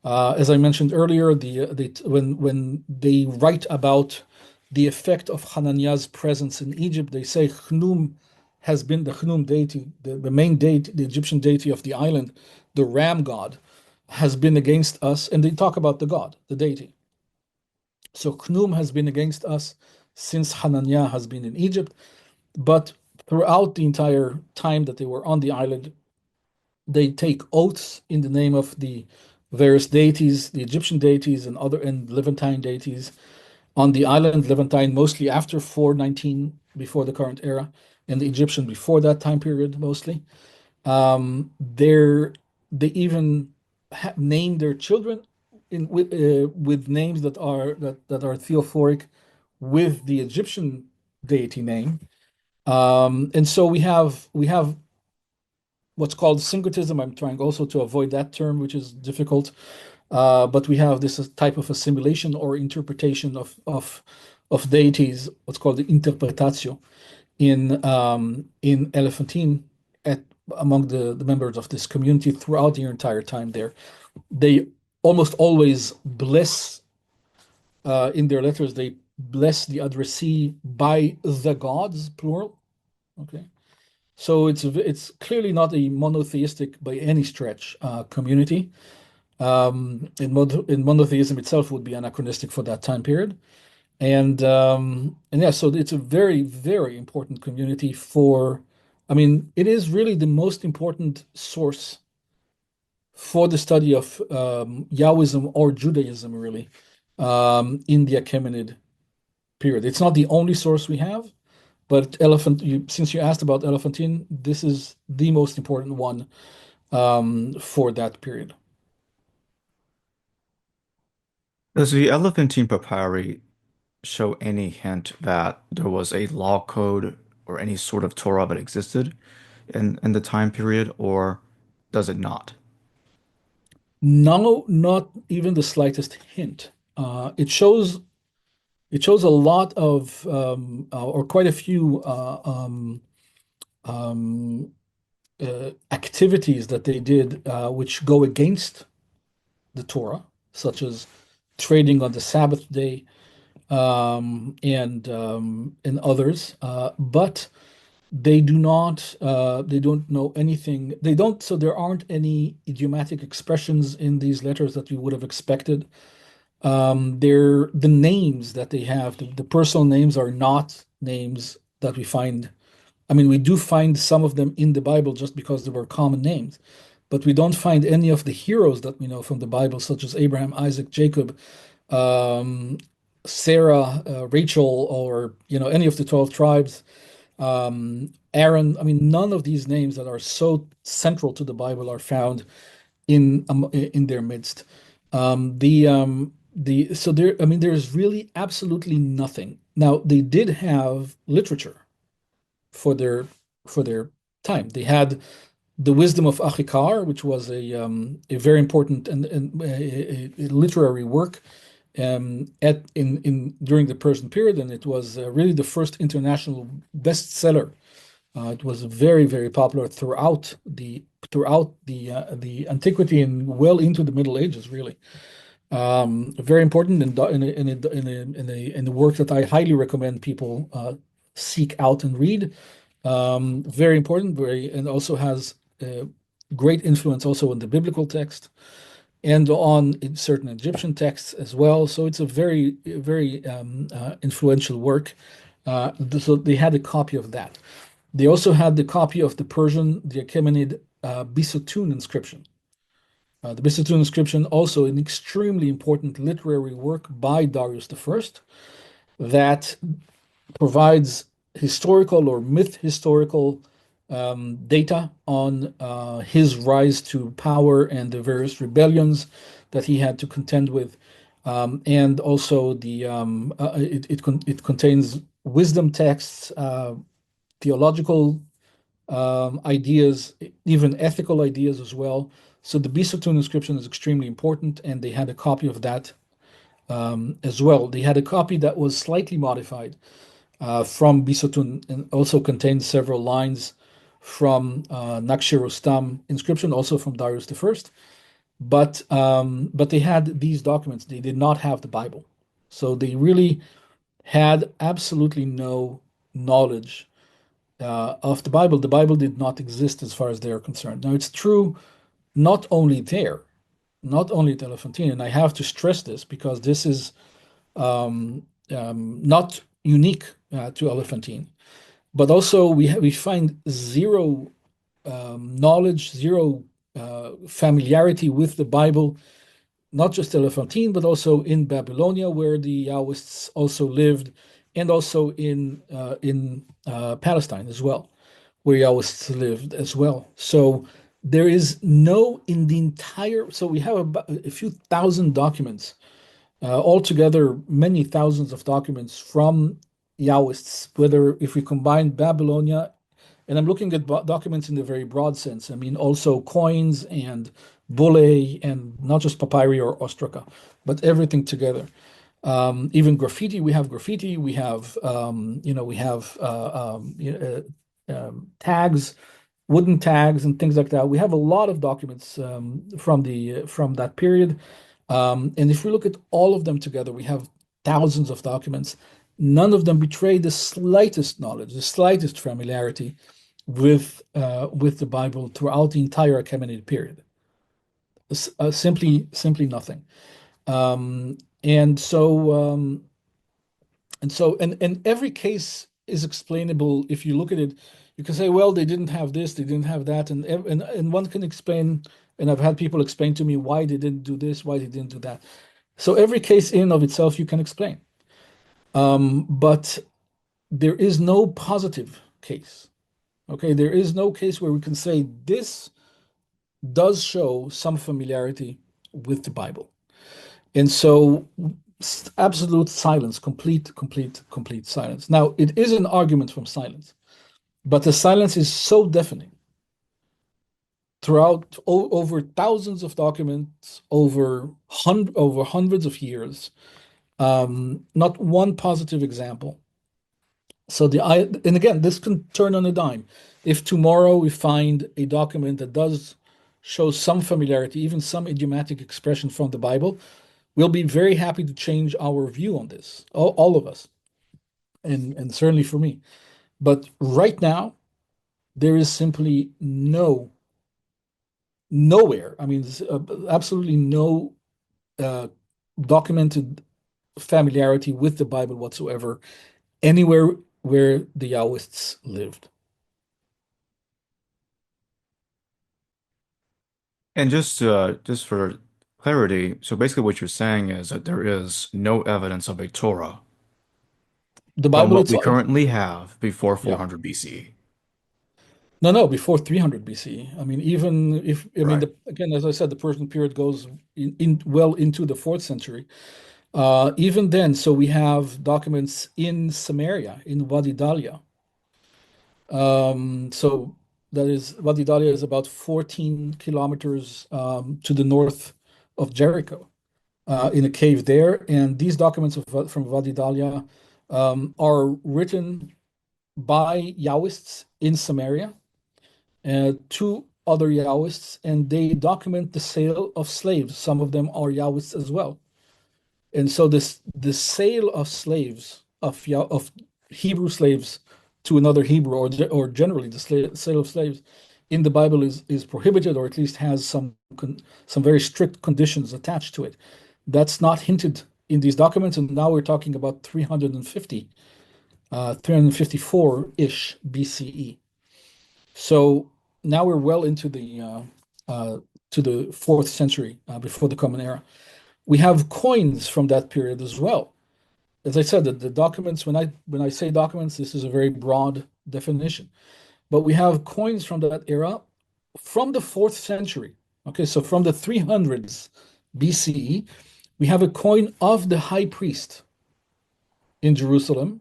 As I mentioned earlier, when they write about the effect of Hananiah's presence in Egypt, they say Khnum has been the Khnum deity, the main deity, the Egyptian deity of the island, the ram god, has been against us, and they talk about the god, the deity. So Khnum has been against us since Hananiah has been in Egypt, but throughout the entire time that they were on the island, they take oaths in the name of the various deities, the Egyptian deities and Levantine deities on the island. Levantine mostly after 419 before the current era, and the Egyptian before that time period mostly. They even name their children with names that are theophoric with the Egyptian deity name. And so we have what's called syncretism. I'm trying also to avoid that term, which is difficult. But we have this type of assimilation or interpretation of deities, what's called the interpretatio, in Elephantine at among the members of this community throughout the entire time there. They almost always bless in their letters. They bless the addressee by the gods, plural. Okay. So it's clearly not a monotheistic by any stretch community. In monotheism itself would be anachronistic for that time period. And yeah, so it's a very, very important community for, I mean, it is really the most important source for the study of Yaoism or Judaism, really, in the Achaemenid period. It's not the only source we have, but since you asked about Elephantine, this is the most important one for that period. Does the Elephantine Papyri show any hint that there was a law code or any sort of Torah that existed in the time period, or does it not? No, not even the slightest hint. It shows a lot of or quite a few um, activities that they did which go against the Torah, such as trading on the Sabbath day and others. But they don't know anything. They don't, so there aren't any idiomatic expressions in these letters that we would have expected. The names that they have, the personal names are not names that we find. I mean, we do find some of them in the Bible just because they were common names, but we don't find any of the heroes that we know from the Bible, such as Abraham, Isaac, Jacob, um, Sarah, Rachel, or any of the 12 tribes. Aaron. I mean, none of these names that are so central to the Bible are found in their midst. So there, I mean, there's really absolutely nothing. Now, they did have literature for their time. They had the Wisdom of Achikar, which was a very important and a literary work at in during the Persian period, and it was really the first international bestseller. It was very, very popular throughout the antiquity and well into the Middle Ages, really. Very important in a work that I highly recommend people seek out and read. Very important, and also has great influence also on the biblical text and on certain Egyptian texts as well. So it's a very, very influential work. So they had a copy of that. They also had the copy of the Achaemenid Bisutun inscription. The Bisutun inscription, also an extremely important literary work by Darius I that provides historical or myth historical data on his rise to power and the various rebellions that he had to contend with. and also it contains wisdom texts, theological ideas, even ethical ideas as well. So the Bisotun inscription is extremely important, and they had a copy of that as well. They had a copy that was slightly modified from Bisotun and also contained several lines from Nakshi Rustam inscription, also from Darius the First. But they had these documents. They did not have the Bible, so they really had absolutely no knowledge of the Bible. The Bible did not exist as far as they are concerned. Now, it's true not only there, not only at Elephantine, and I have to stress this because this is not unique to Elephantine, but also we find zero knowledge, zero familiarity with the Bible, not just Elephantine, but also in Babylonia, where the Yaoists also lived, and also in Palestine as well, where Yaoists lived as well. So there is no in the entire. So we have about a few thousand documents altogether, many thousands of documents from Yaoists. Whether if we combine Babylonia, and I'm looking at documents in the very broad sense. I mean, also coins and bullae, and not just papyri or ostraca, but everything together. Even graffiti, we have graffiti, we have, we have tags, wooden tags, and things like that. We have a lot of documents from that period, and if we look at all of them together, we have thousands of documents. None of them betray the slightest knowledge, the slightest familiarity with the Bible throughout the entire Achaemenid period. Simply nothing. Um, and so and every case is explainable if you look at it. You can say, well, they didn't have this, they didn't have that, and one can explain. And I've had people explain to me why they didn't do this, why they didn't do that. So every case in and of itself you can explain. But there is no positive case. Okay, there is no case where we can say this does show some familiarity with the Bible. And so absolute silence, complete silence. Now, it is an argument from silence, but the silence is so deafening throughout over thousands of documents, over hundreds of years. Not one positive example. So and again, this can turn on a dime. If tomorrow we find a document that does show some familiarity, even some idiomatic expression from the Bible, we'll be very happy to change our view on this, all of us, and certainly for me. But right now, there is simply nowhere. I mean, absolutely no documented familiarity with the Bible whatsoever anywhere where the Yaoists lived. And just for clarity, so basically what you're saying is that there is no evidence of a Torah The from Bible what we itself, currently have before yeah. 400 BCE. No, before 300 BC. I mean, even if, I mean, Right. again, as I said, the Persian period goes well into the fourth century. Even then, so we have documents in Samaria, in Wadi Dalia. So that is, Wadi Dalia is about 14 kilometers to the north of Jericho, in a cave there. And these documents from Wadi Dalia are written by Yaoists in Samaria to other Yaoists, and they document the sale of slaves. Some of them are Yaoists as well. And so the sale of slaves, of Hebrew slaves to another Hebrew, or generally the sale of slaves in the Bible is prohibited, or at least has some very strict conditions attached to it. That's not hinted in these documents, and now we're talking about 354-ish BCE. So now we're well into to the fourth century before the Common Era. We have coins from that period as well. As I said, the documents, when I say documents, this is a very broad definition. But we have coins from that era from the fourth century. Okay, so from the 300s BCE, We have a coin of the high priest in Jerusalem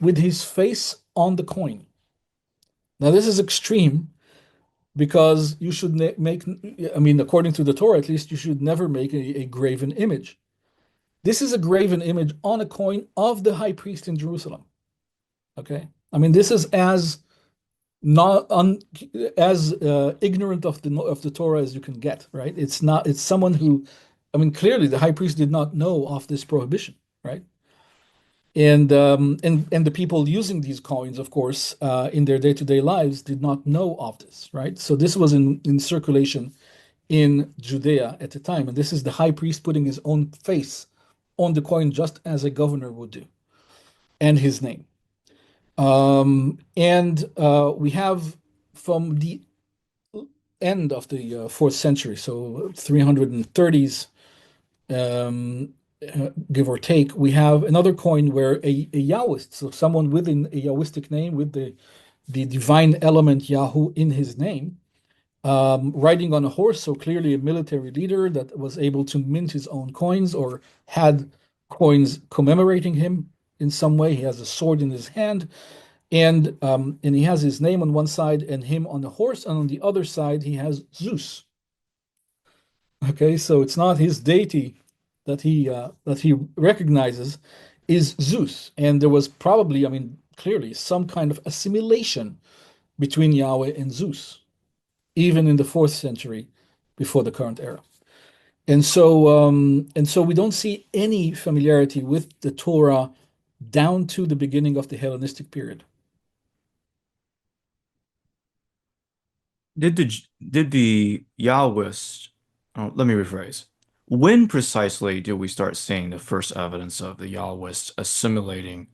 with his face on the coin. Now, this is extreme because you should make, I mean, according to the Torah, at least, you should never make a graven image. This is a graven image on a coin of the high priest in Jerusalem. Okay. I mean, this is as not un, as ignorant of the Torah as you can get, right? It's not, it's someone who, I mean, clearly the high priest did not know of this prohibition, right? And the people using these coins, of course, in their day-to-day lives did not know of this, right? So this was in circulation in Judea at the time, and this is the high priest putting his own face on the coin, just as a governor would do, and his name. And we have from the end of the fourth century, so 330s, give or take, we have another coin where a Yaoist, so someone with a Yaoistic name with the divine element Yahoo in his name, riding on a horse, so clearly a military leader that was able to mint his own coins or had coins commemorating him in some way. He has a sword in his hand, and he has his name on one side and him on the horse, and on the other side he has Zeus. Okay, so it's not his deity that he recognizes is Zeus, and there was probably, I mean, clearly some kind of assimilation between Yahweh and Zeus, even in the fourth century before the current era. And so we don't see any familiarity with the Torah down to the beginning of the Hellenistic period. Did the Yaoists, oh, let me rephrase. When precisely did we start seeing the first evidence of the Yaoists assimilating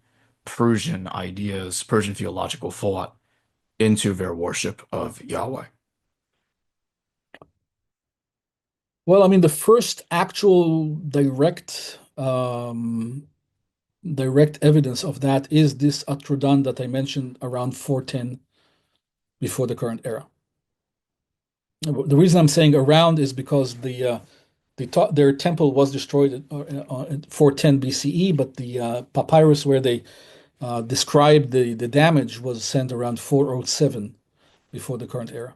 Persian ideas, Persian theological thought into their worship of Yahweh? Well, I mean, the first actual direct evidence of that is this Atrodan that I mentioned around 410 before the current era. The reason I'm saying around is because their temple was destroyed at 410 BCE, but the papyrus where they described the damage was sent around 407 before the current era.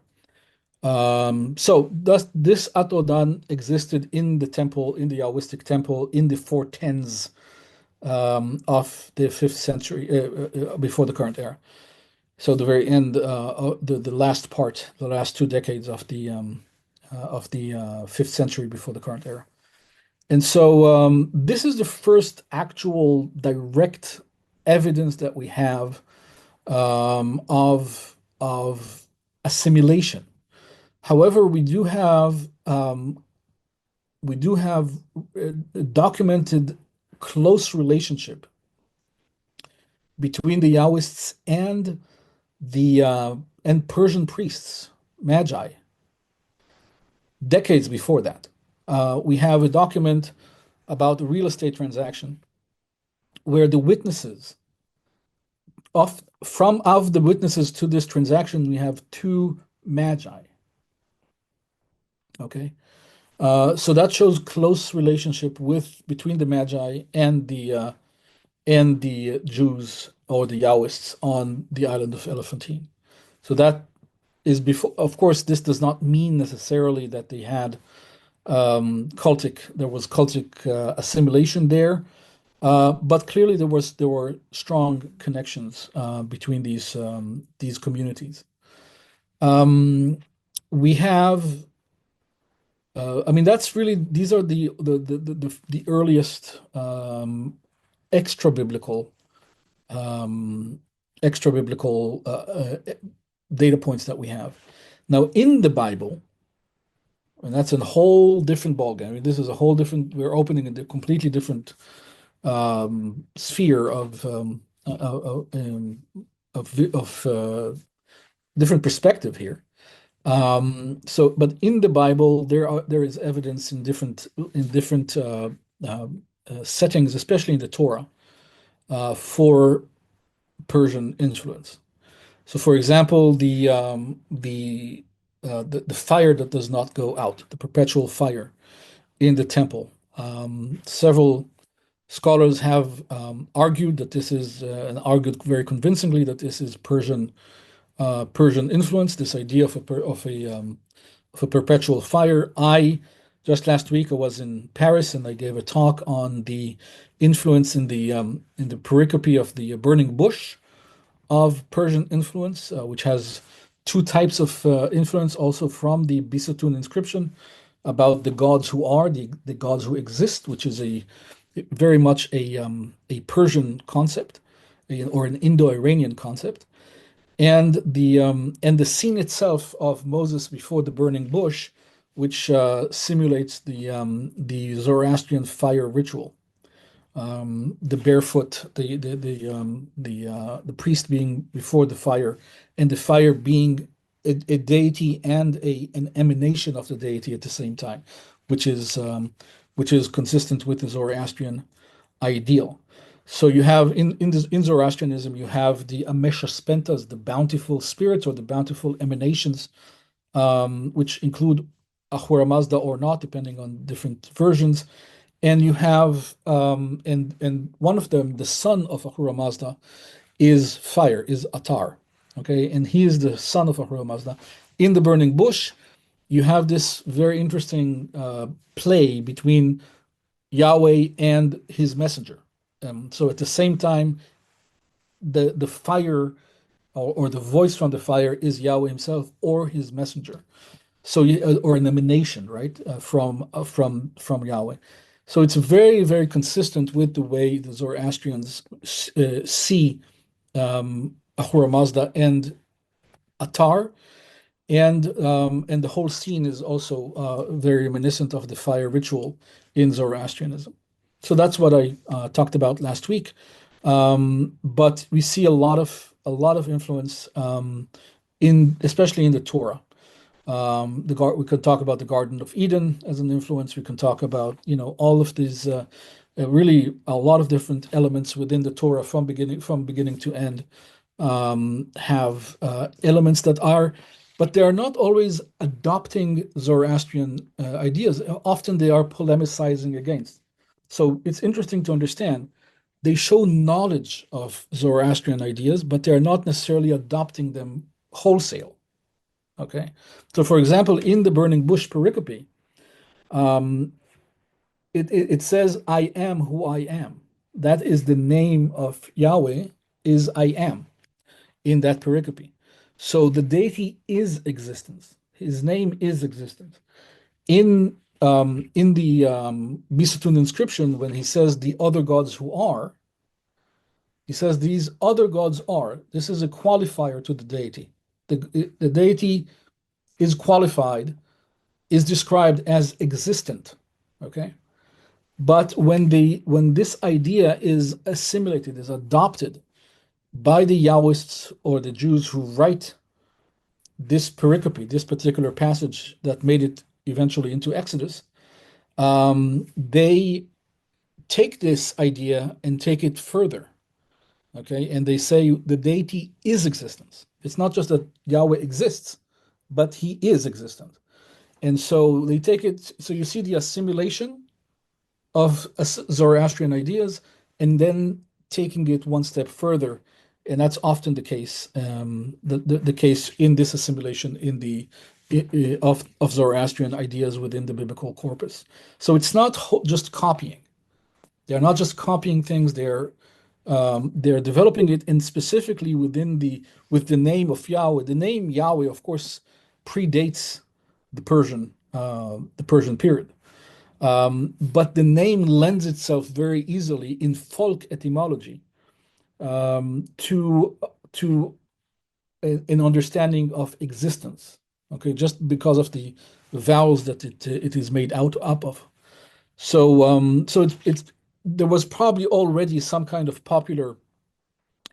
So thus, this Atrodan existed in the temple, in the Yaoistic temple, in the 410s of the fifth century before the current era. So the very end, the last part, the last 2 decades of the fifth century before the current era. And so this is the first actual direct evidence that we have of assimilation. However, we do have a documented close relationship between the Yaoists and Persian priests, magi, decades before that. We have a document about a real estate transaction where the witnesses of the witnesses to this transaction, we have two magi. Okay, so that shows close relationship between the magi and the Jews or the Yaoists on the island of Elephantine. So that is before. Of course, this does not mean necessarily that they had there was cultic assimilation there, but clearly there were strong connections between these communities. We have, I mean, that's really these are the earliest extra biblical um, extra biblical data points that we have. Now, in the Bible, and that's a whole different ballgame. I mean, this is a whole different. We're opening a completely different sphere of different perspective here. But in the Bible, there is evidence in different settings, especially in the Torah, for Persian influence. So, for example, the fire that does not go out, the perpetual fire in the temple, Several scholars have argued that this is, and argued very convincingly that this is Persian influence. This idea of a perpetual fire. I just last week I was in Paris and I gave a talk on the influence in the pericope of the burning bush of Persian influence, which has two types of influence also from the Bisatun inscription about the gods who are, the gods who exist, which is a very much a Persian concept or an Indo-Iranian concept. And the scene itself of Moses before the burning bush, which simulates the Zoroastrian fire ritual, the barefoot, the priest being before the fire, and the fire being a deity and an emanation of the deity at the same time, which is consistent with the Zoroastrian ideal. So you have in Zoroastrianism, you have the Ameshaspentas, the bountiful spirits or the bountiful emanations, which include Ahura Mazda or not, depending on different versions. And you have and one of them, the son of Ahura Mazda, is fire, is Atar. Okay, and he is the son of Ahura Mazda. In the burning bush, you have this very interesting play between Yahweh and his messenger. So at the same time, the fire or the voice from the fire is Yahweh himself or his messenger. So or an emanation, right, from Yahweh. So it's very, very consistent with the way the Zoroastrians see Ahura Mazda and Atar, and the whole scene is also very reminiscent of the fire ritual in Zoroastrianism. So that's what I talked about last week. But we see a lot of influence in especially in the Torah. We could talk about the Garden of Eden as an influence. We can talk about all of these really a lot of different elements within the Torah from beginning to end have elements that are, but they are not always adopting Zoroastrian ideas. Often they are polemicizing against. So it's interesting to understand they show knowledge of Zoroastrian ideas, but they're not necessarily adopting them wholesale. Okay. So, for example, in the burning bush pericope, um, it says, I am who I am. That is the name of Yahweh, is I am in that pericope. So the deity is existence. His name is existence. In the Bisatun inscription, when he says the other gods who are, he says these other gods are. This is a qualifier to the deity. The deity is qualified, is described as existent. Okay. But when this idea is assimilated, is adopted by the Yaoists or the Jews who write this pericope, this particular passage that made it eventually into Exodus, they take this idea and take it further. Okay, and they say the deity is existence. It's not just that Yahweh exists, but he is existent. And so they take it, so you see the assimilation of Zoroastrian ideas and then taking it one step further. And that's often the case, the case in this assimilation in the of Zoroastrian ideas within the biblical corpus. So it's not just copying. They're not just copying things. They're developing it, and specifically with the name of Yahweh. The name Yahweh, of course, predates the Persian period. But the name lends itself very easily in folk etymology to an understanding of existence. Okay, just because of the vowels that it is made out up of. So it's there was probably already some kind of popular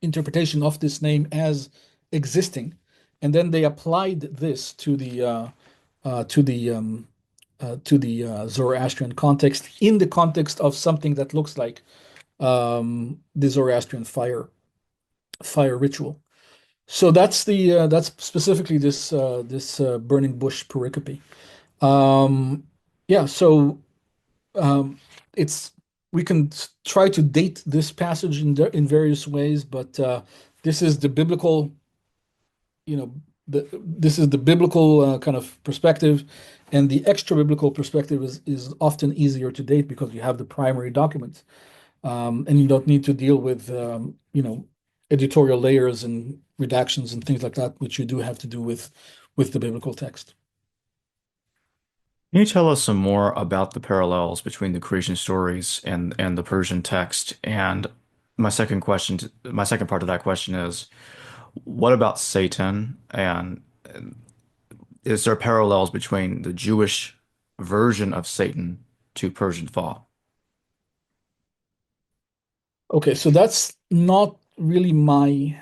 interpretation of this name as existing, and then they applied this to the Zoroastrian context in the context of something that looks like the Zoroastrian fire ritual. So that's specifically this burning bush pericope. Yeah. So it's we can try to date this passage in various ways, but this is the biblical, you know, this is the biblical kind of perspective, and the extra biblical perspective is often easier to date because you have the primary documents, and you don't need to deal with editorial layers and redactions and things like that, which you do have to do with the biblical text. Can you tell us some more about the parallels between the creation stories and the Persian text? And my second part of that question is, what about Satan? And is there parallels between the Jewish version of Satan to Persian thought? Okay, so that's not really my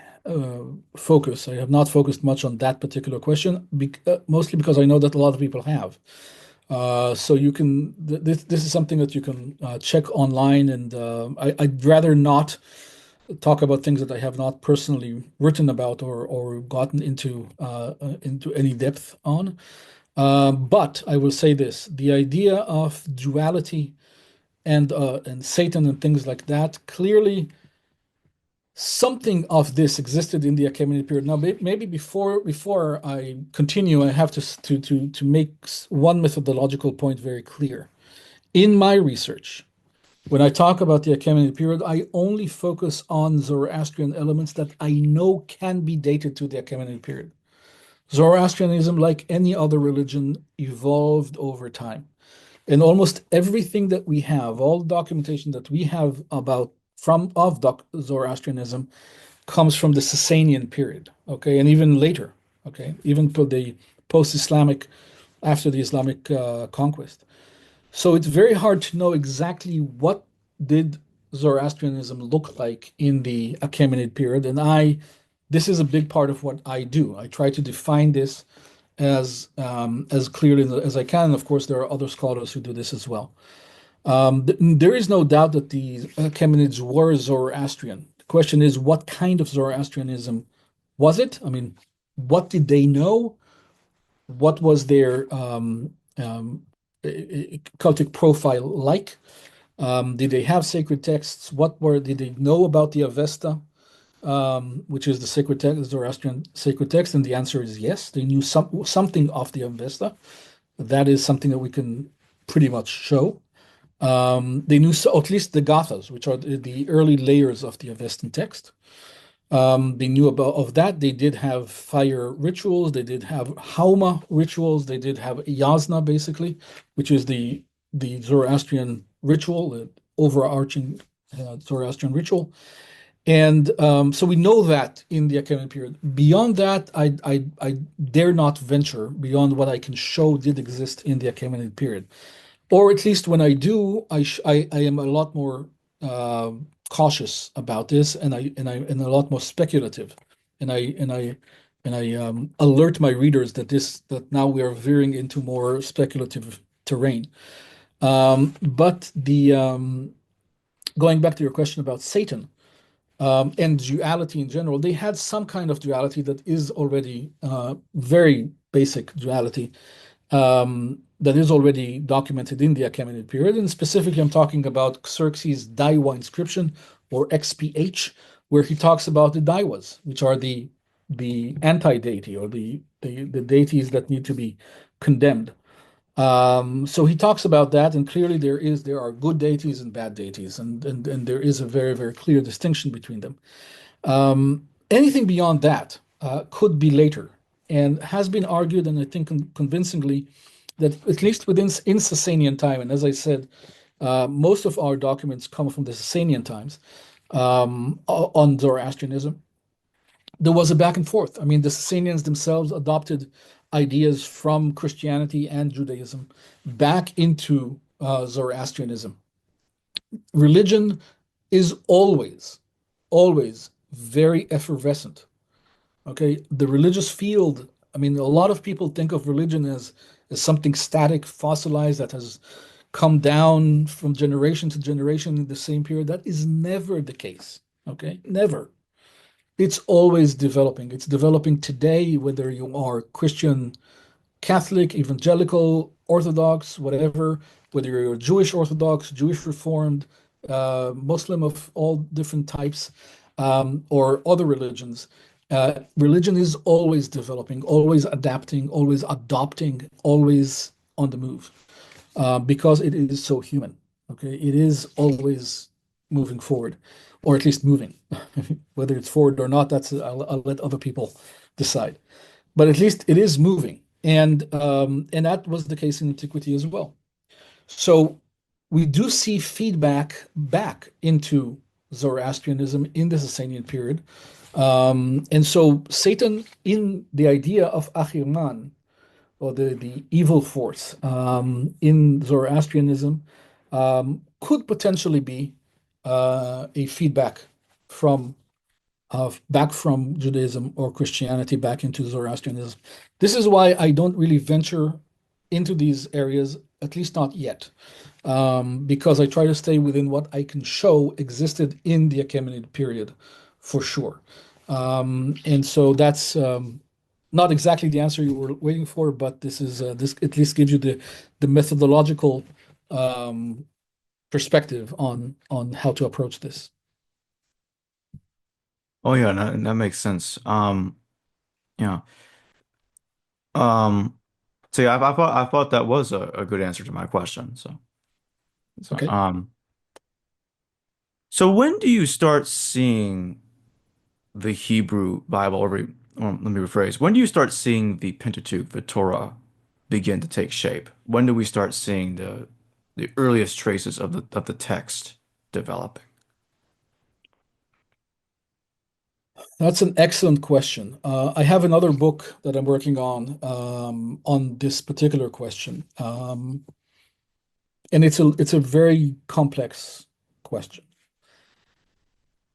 focus. I have not focused much on that particular question, mostly because I know that a lot of people have. So you can this is something that you can check online, and I'd rather not talk about things that I have not personally written about or gotten into any depth on. But I will say this: the idea of duality and Satan and things like that, clearly something of this existed in the Achaemenid period. Now, maybe before I continue, I have to make one methodological point very clear. In my research, when I talk about the Achaemenid period, I only focus on Zoroastrian elements that I know can be dated to the Achaemenid period. Zoroastrianism, like any other religion, evolved over time. And almost everything that we have, all documentation that we have about from of Zoroastrianism comes from the Sasanian period, okay, and even later, okay, even for the post-Islamic, after the Islamic conquest. So it's very hard to know exactly what did Zoroastrianism look like in the Achaemenid period, and this is a big part of what I do. I try to define this as clearly as I can. And of course, there are other scholars who do this as well. There is no doubt that the Achaemenids were Zoroastrian. The question is, what kind of Zoroastrianism was it? I mean, what did they know? What was their cultic profile like? Did they have sacred texts? Did they know about the Avesta, which is the sacred text, Zoroastrian sacred text? And the answer is yes. They knew something of the Avesta. That is something that we can pretty much show. They knew at least the Gathas, which are the early layers of the Avestan text. They knew about of that. They did have fire rituals. They did have Hauma rituals. They did have Yasna, basically, which is the Zoroastrian ritual, the overarching Zoroastrian ritual. And so we know that in the Achaemenid period. Beyond that, I dare not venture beyond what I can show did exist in the Achaemenid period. Or at least when I do, I am a lot more cautious about this, and a lot more speculative, and I alert my readers that now we are veering into more speculative terrain. But the going back to your question about Satan and duality in general, they had some kind of duality that is already very basic duality that is already documented in the Achaemenid period. And specifically, I'm talking about Xerxes' Daiwa inscription, or XPH, where he talks about the Daiwas, which are the anti-deity, or the deities that need to be condemned. So he talks about that, and clearly there are good deities and bad deities, and there is a very, very clear distinction between them. Anything beyond that could be later, and has been argued, and I think convincingly, that at least in Sasanian time, and as I said, most of our documents come from the Sasanian times on Zoroastrianism. There was a back and forth. I mean, the Sasanians themselves adopted ideas from Christianity and Judaism back into Zoroastrianism. Religion is always very effervescent. Okay, the religious field. I mean, a lot of people think of religion as something static, fossilized, that has come down from generation to generation in the same period. That is never the case. Okay, never. It's always developing. It's developing today, whether you are Christian, Catholic, evangelical, Orthodox, whatever, whether you're Jewish Orthodox, Jewish Reformed, Muslim of all different types, or other religions, religion is always developing, always adapting, always adopting, always on the move, because it is so human. Okay, it is always moving forward, or at least moving. Whether it's forward or not, I'll let other people decide. But at least it is moving, and that was the case in antiquity as well. So we do see feedback back into Zoroastrianism in the Sasanian period. And so Satan, in the idea of Ehrman, or the evil force in Zoroastrianism, could potentially be a feedback from back from Judaism or Christianity back into Zoroastrianism. This is why I don't really venture into these areas, at least not yet, because I try to stay within what I can show existed in the Achaemenid period, for sure. And so that's not exactly the answer you were waiting for, but this at least gives you the methodological perspective on how to approach this. Oh yeah, that makes sense. Yeah. Um, so yeah, I thought that was a good answer to my question. So Okay. so when do you start seeing the Hebrew Bible, or let me rephrase, when do you start seeing the Pentateuch, the Torah, begin to take shape? When do we start seeing the earliest traces of the text developing? That's an excellent question. I have another book that I'm working on this particular question, and it's a very complex question.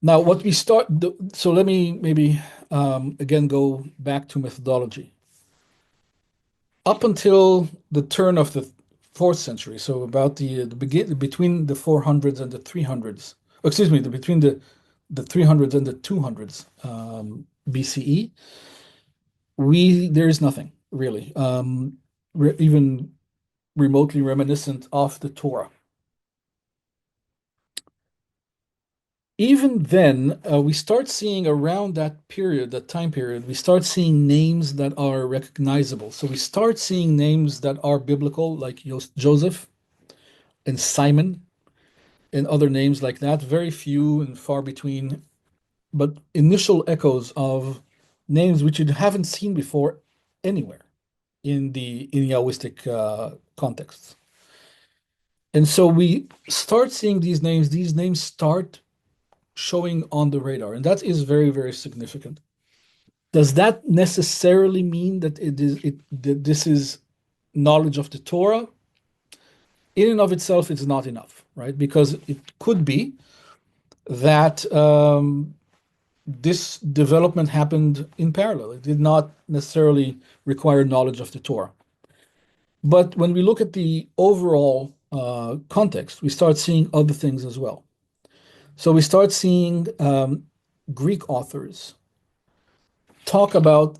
Now, what we start, so let me maybe again go back to methodology. Up until the turn of the fourth century, so about the begin between the 400s and the 300s, excuse me, between the 300s and the 200s BCE, there is nothing really, even remotely reminiscent of the Torah. Even then, we start seeing around that period, that time period, we start seeing names that are recognizable. So we start seeing names that are biblical, like Joseph and Simon and other names like that. Very few and far between, but initial echoes of names which you haven't seen before anywhere in Yaoistic contexts. And so we start seeing these names start showing on the radar, and that is very, very significant. Does that necessarily mean that that this is knowledge of the Torah? In and of itself, it's not enough, right? Because it could be that this development happened in parallel. It did not necessarily require knowledge of the Torah. But when we look at the overall context, we start seeing other things as well. So we start seeing Greek authors talk about,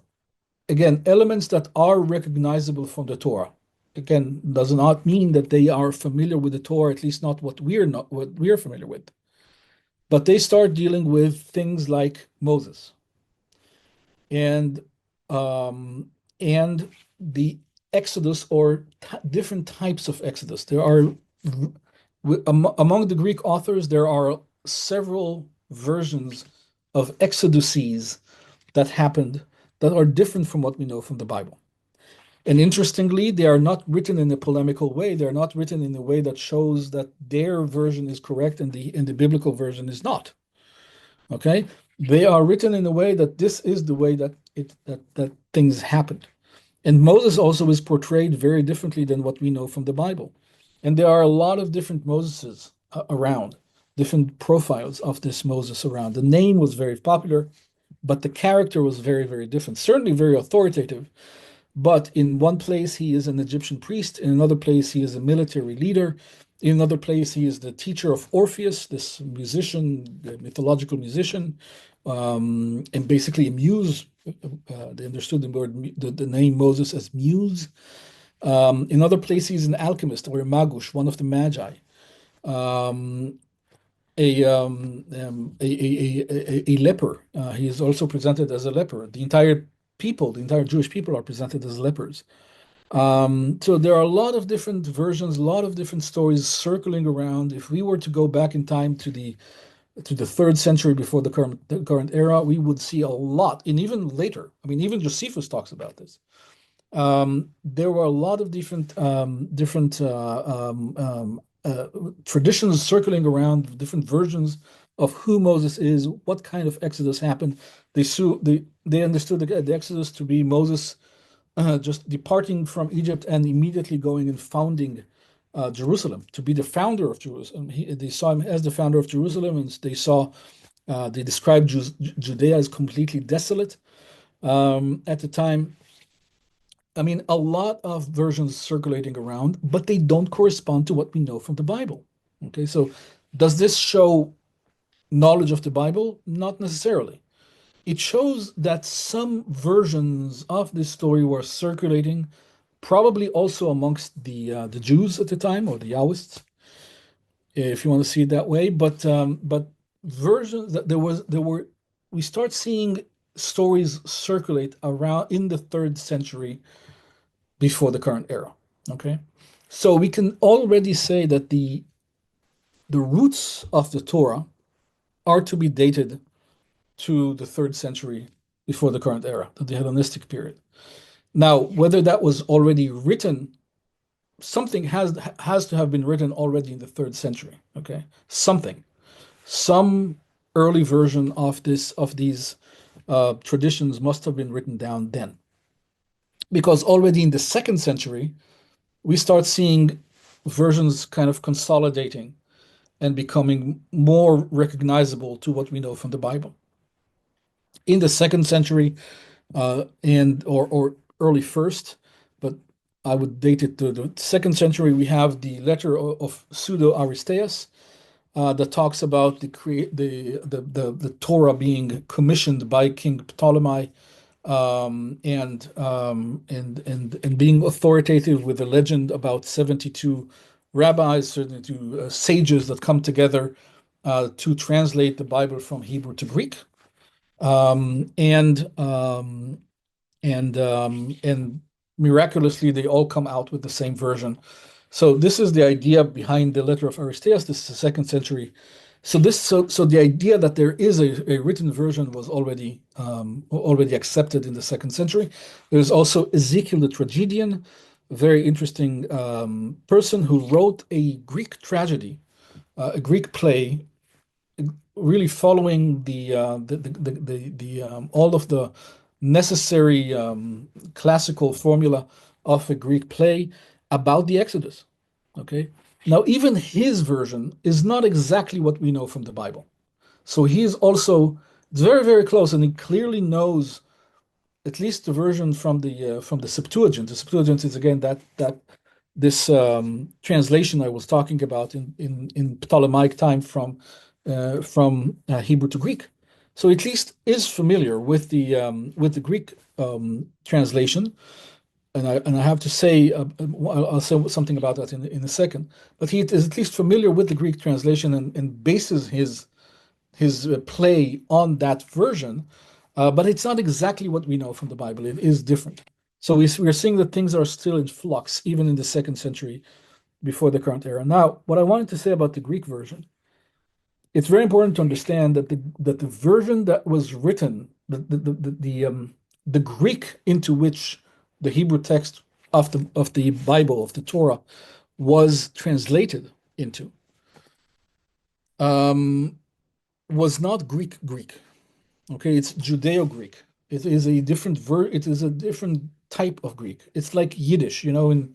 again, elements that are recognizable from the Torah. Again, does not mean that they are familiar with the Torah, at least not what we're familiar with. But they start dealing with things like Moses and and the Exodus, or different types of Exodus. There are among the Greek authors, there are several versions of exoduses that happened that are different from what we know from the Bible. And interestingly, they are not written in a polemical way. They're not written in a way that shows that their version is correct and the biblical version is not. Okay? They are written in a way that this is the way that things happened. And Moses also is portrayed very differently than what we know from the Bible. And there are a lot of different Moseses around, different profiles of this Moses around. The name was very popular, but the character was very, very different. Certainly very authoritative, but in one place he is an Egyptian priest, in another place he is a military leader, in another place he is the teacher of Orpheus, this musician, the mythological musician, and basically a muse They understood the name Moses as Muse. In other places, he's an alchemist or a magush, one of the magi. Um, a leper. He is also presented as a leper. The entire Jewish people are presented as lepers. So there are a lot of different versions, a lot of different stories circling around. If we were to go back in time to the third century before the current era, we would see a lot, and even later. I mean, even Josephus talks about this. There were a lot of traditions circling around, different versions of who Moses is, what kind of Exodus happened. They understood the Exodus to be Moses just departing from Egypt and immediately going and founding Jerusalem, to be the founder of Jerusalem. They saw him as the founder of Jerusalem, and they described Judea as completely desolate at the time. I mean, a lot of versions circulating around, but they don't correspond to what we know from the Bible. Okay, so does this show knowledge of the Bible? Not necessarily. It shows that some versions of this story were circulating, probably also amongst the Jews at the time, or the Yaoists, if you want to see it that way. But versions that there were we start seeing stories circulate around in the third century before the current era. Okay, so we can already say that the roots of the Torah are to be dated to the third century before the current era, the Hellenistic period. Now, whether that was already written, something has to have been written already in the third century. Okay, some early version of these traditions must have been written down then, because already in the second century we start seeing versions kind of consolidating and becoming more recognizable to what we know from the Bible. In the second century, and or early first, but I would date it to the second century. We have the letter of Pseudo Aristeas that talks about the Torah being commissioned by King Ptolemy, and being authoritative, with a legend about 72 rabbis, 72 sages that come together to translate the Bible from Hebrew to Greek. Um, and um, and miraculously they all come out with the same version. So this is the idea behind the letter of Aristeas. This is the second century. So the idea that there is a written version was already accepted in the second century. There's also Ezekiel the tragedian, a very interesting person who wrote a Greek tragedy, a Greek play, really following all of the necessary classical formula of a Greek play about the Exodus. Okay. Now, even his version is not exactly what we know from the Bible. So he is also, it's very, very close, and he clearly knows at least the version from the Septuagint. The Septuagint is again that this translation I was talking about in Ptolemaic time from Hebrew to Greek. So at least is familiar with the Greek translation, and I have to say I'll say something about that in a second. But he is at least familiar with the Greek translation, and bases his play on that version. But it's not exactly what we know from the Bible. It is different. So we're seeing that things are still in flux, even in the second century before the current era. Now, what I wanted to say about the Greek version, it's very important to understand that the version that was written, the Greek into which the Hebrew text of the Bible, of the Torah, was translated into, um, was not Greek. Okay, it's Judeo-Greek. It is a different type of Greek. It's like Yiddish, in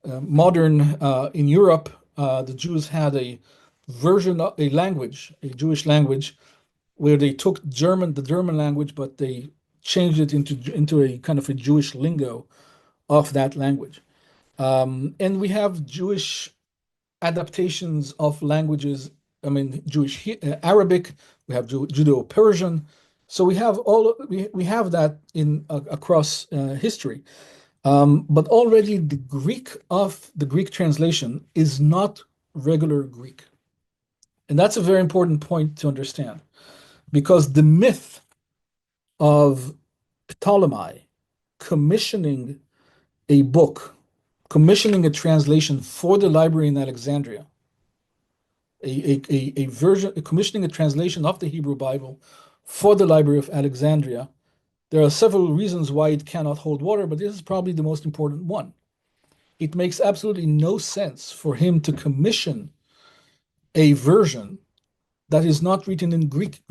modern in Europe, the Jews had a version of a language, a Jewish language, where they took the German language, but they changed it into a kind of a Jewish lingo of that language. And we have Jewish adaptations of languages. I mean, Jewish Arabic. We have Judeo-Persian. So we have that in across history. But already the Greek translation is not regular Greek. And that's a very important point to understand because the myth of Ptolemy commissioning a book, commissioning a translation for the library in Alexandria, a version, commissioning a translation of the Hebrew Bible for the Library of Alexandria. There are several reasons why it cannot hold water, but this is probably the most important one. It makes absolutely no sense for him to commission a version that is not written in Greek.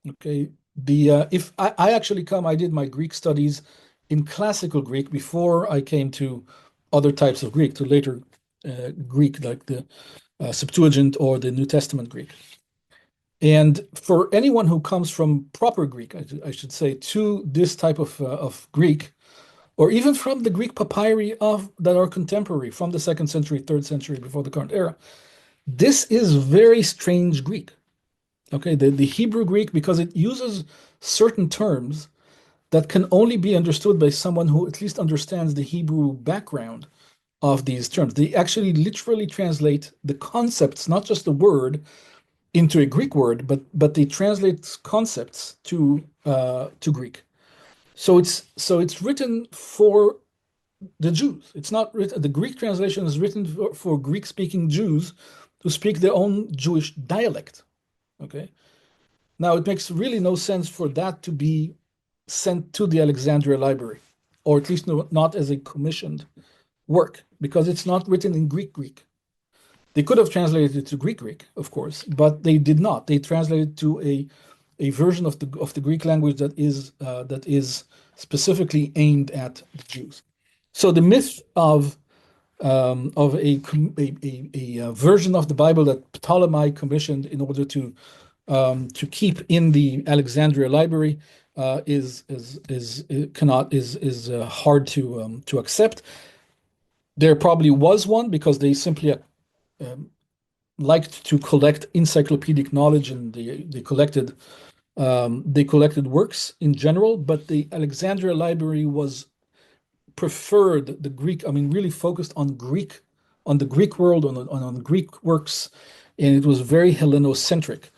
Okay, if I actually I did my Greek studies in classical Greek before I came to other types of Greek, to later Greek like the Septuagint or the New Testament Greek. And for anyone who comes from proper Greek, I should say, to this type of Greek, or even from the Greek papyri that are contemporary from the 2nd century, 3rd century before the current era, this is very strange Greek. Okay, the Hebrew Greek, because it uses certain terms that can only be understood by someone who at least understands the Hebrew background of these terms. They actually literally translate the concepts, not just the word, into a Greek word, but they translate concepts to Greek. So it's written for the Jews. It's not written. The Greek translation is written for Greek-speaking Jews who speak their own Jewish dialect. Okay. Now it makes really no sense for that to be sent to the Alexandria Library, or at least not as a commissioned work, because it's not written in Greek. They could have translated it to Greek, of course, but they did not. They translated to a version of the Greek language that is specifically aimed at the Jews. So the myth of a version of the Bible that Ptolemy commissioned in order to keep in the Alexandria Library is hard to accept. There probably was one because they simply liked to collect encyclopedic knowledge and they collected works in general, but the Alexandria Library was preferred the Greek, I mean, really focused on Greek, on the Greek world, on Greek works, and it was very Hellenocentric.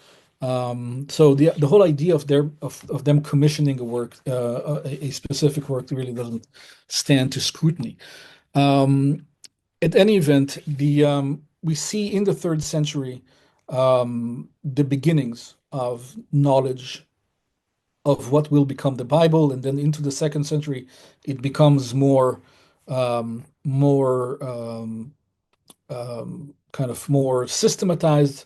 So the whole idea of them commissioning a work, a specific work, really doesn't stand to scrutiny. Um, at any event, the we see in the 3rd century the beginnings of knowledge of what will become the Bible, and then into the 2nd century, it becomes kind of more systematized,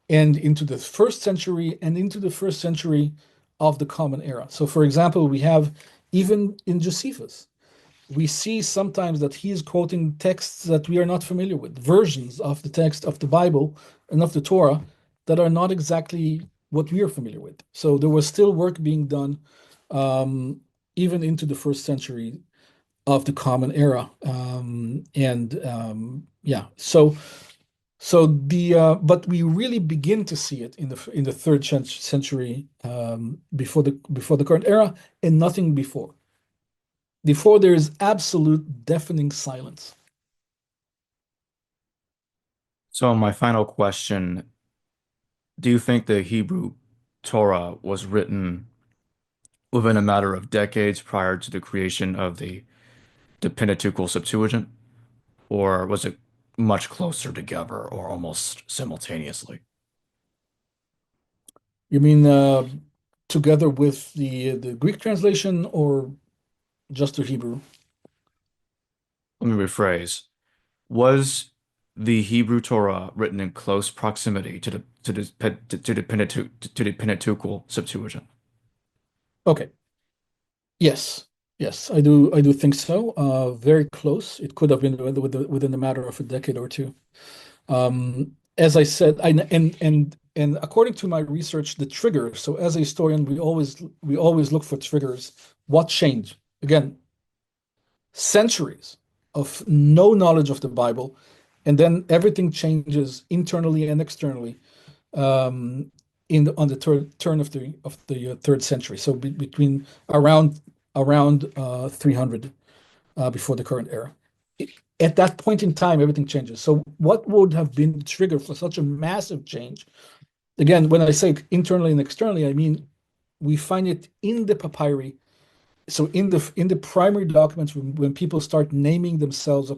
and into the 1st century and into the 1st century of the Common Era. So, for example, we have even in Josephus, we see sometimes that he is quoting texts that we are not familiar with, versions of the text of the Bible and of the Torah that are not exactly what we are familiar with. So there was still work being done even into the 1st century of the Common Era. Yeah, but we really begin to see it in the 3rd century before the current era, and nothing before. Before there is absolute deafening silence. So my final question, do you think the Hebrew Torah was written within a matter of decades prior to the creation of the Pentateuchal Septuagint, or was it much closer together or almost simultaneously? You mean together with the Greek translation or just the Hebrew? Let me rephrase. Was the Hebrew Torah written in close proximity to the Pentateuchal Septuagint? Okay. Yes. Yes, I do think so. Very close. It could have been within a matter of a decade or two. As I said, and according to my research, the trigger. So as a historian, we always look for triggers. What changed? Again, centuries of no knowledge of the Bible, and then everything changes internally and externally um, on the turn of the third century. So between around 300 before the current era. At that point in time, everything changes. So what would have been the trigger for such a massive change? Again, when I say internally and externally, I mean we find it in the papyri. So in the primary documents, when people start naming themselves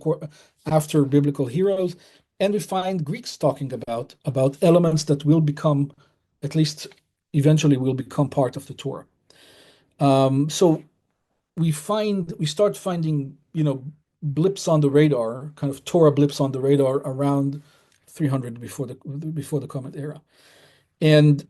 after biblical heroes, and we find Greeks talking about elements that will become, at least eventually, will become part of the Torah. So we start finding, blips on the radar, kind of Torah blips on the radar around 300 before the Comet era, and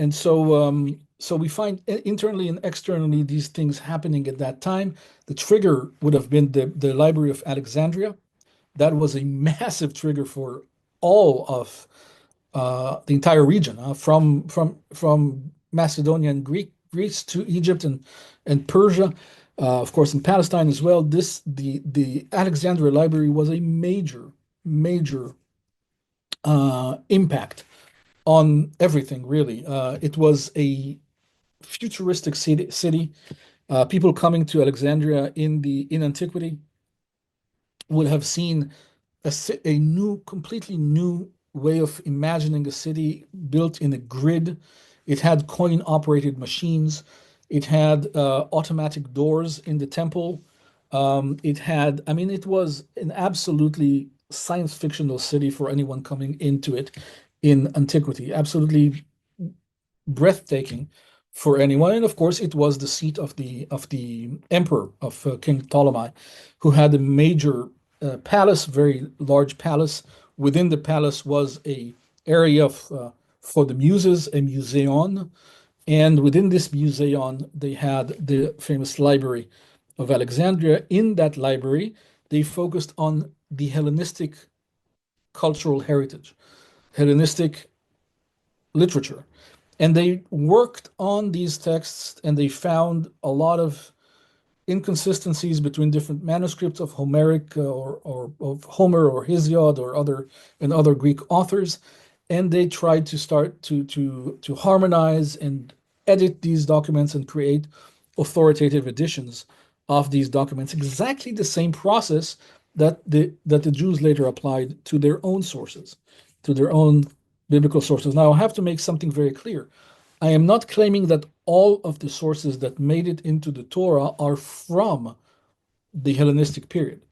so we find internally and externally these things happening at that time. The trigger would have been the Library of Alexandria. That was a massive trigger for all of the entire region, from Macedonia and Greece to Egypt and Persia, of course, in Palestine as well. The Alexandria Library was a major impact on everything, really. It was a futuristic city. People coming to Alexandria in antiquity would have seen a completely new way of imagining a city built in a grid. It had coin-operated machines. It had automatic doors in the temple. It was an absolutely science fictional city for anyone coming into it in antiquity. Absolutely breathtaking for anyone. And of course, it was the seat of the emperor, of King Ptolemy, who had a major palace, very large palace. Within the palace was a area for the muses, a museon, and within this museon they had the famous Library of Alexandria. In that library, they focused on the Hellenistic cultural heritage, Hellenistic literature. And they worked on these texts, and they found a lot of inconsistencies between different manuscripts of Homeric or of Homer or Hesiod or other Greek authors. And they tried to start to harmonize and edit these documents and create authoritative editions of these documents. Exactly the same process that the Jews later applied to their own sources, to their own biblical sources. Now, I have to make something very clear. I am not claiming that all of the sources that made it into the Torah are from the Hellenistic period.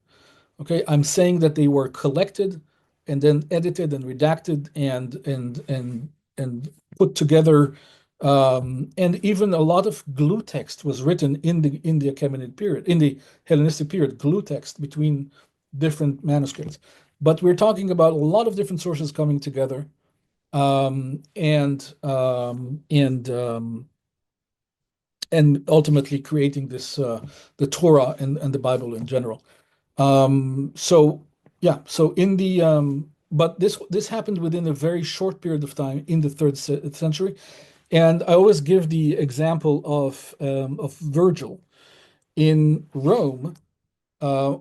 Okay, I'm saying that they were collected and then edited and redacted and put together, and even a lot of glue text was written in the Achaemenid period, in the Hellenistic period, glue text between different manuscripts. But we're talking about a lot of different sources coming together, and ultimately creating the Torah and the Bible in general. So yeah, so but this happened within a very short period of time in the third century, and I always give the example of Virgil in Rome,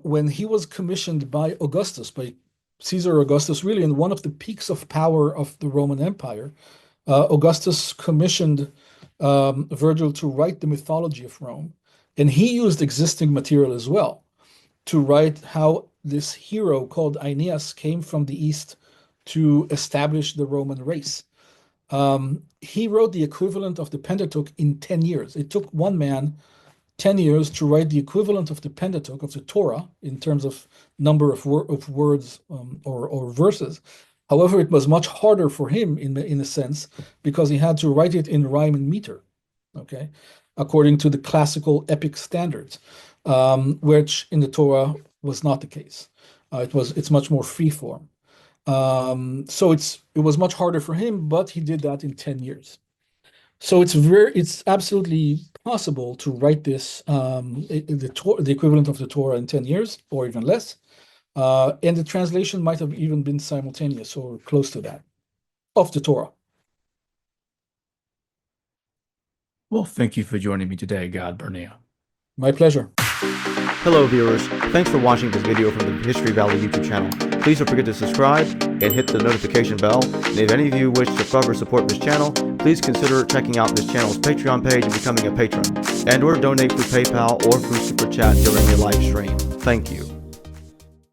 when he was commissioned by Caesar Augustus, really in one of the peaks of power of the Roman Empire. Augustus commissioned Virgil to write the mythology of Rome, and he used existing material as well to write how this hero called Aeneas came from the east to establish the Roman race. He wrote the equivalent of the Pentateuch in 10 years. It took one man 10 years to write the equivalent of the Pentateuch, of the Torah, in terms of number of words or verses. However, it was much harder for him in a sense, because he had to write it in rhyme and meter, okay, according to the classical epic standards, which in the Torah was not the case. It's much more free form. So it was much harder for him, but he did that in 10 years. So it's absolutely possible to write this, the equivalent of the Torah in 10 years or even less. And the translation might have even been simultaneous or close to that of the Torah. Well, thank you for joining me today, God Barnea. My pleasure. Hello viewers, thanks for watching this video from the History Valley YouTube channel. Please don't forget to subscribe and hit the notification bell. And if any of you wish to further support this channel, please consider checking out this channel's Patreon page and becoming a patron, and or donate through PayPal or through Super Chat during your live stream. Thank you.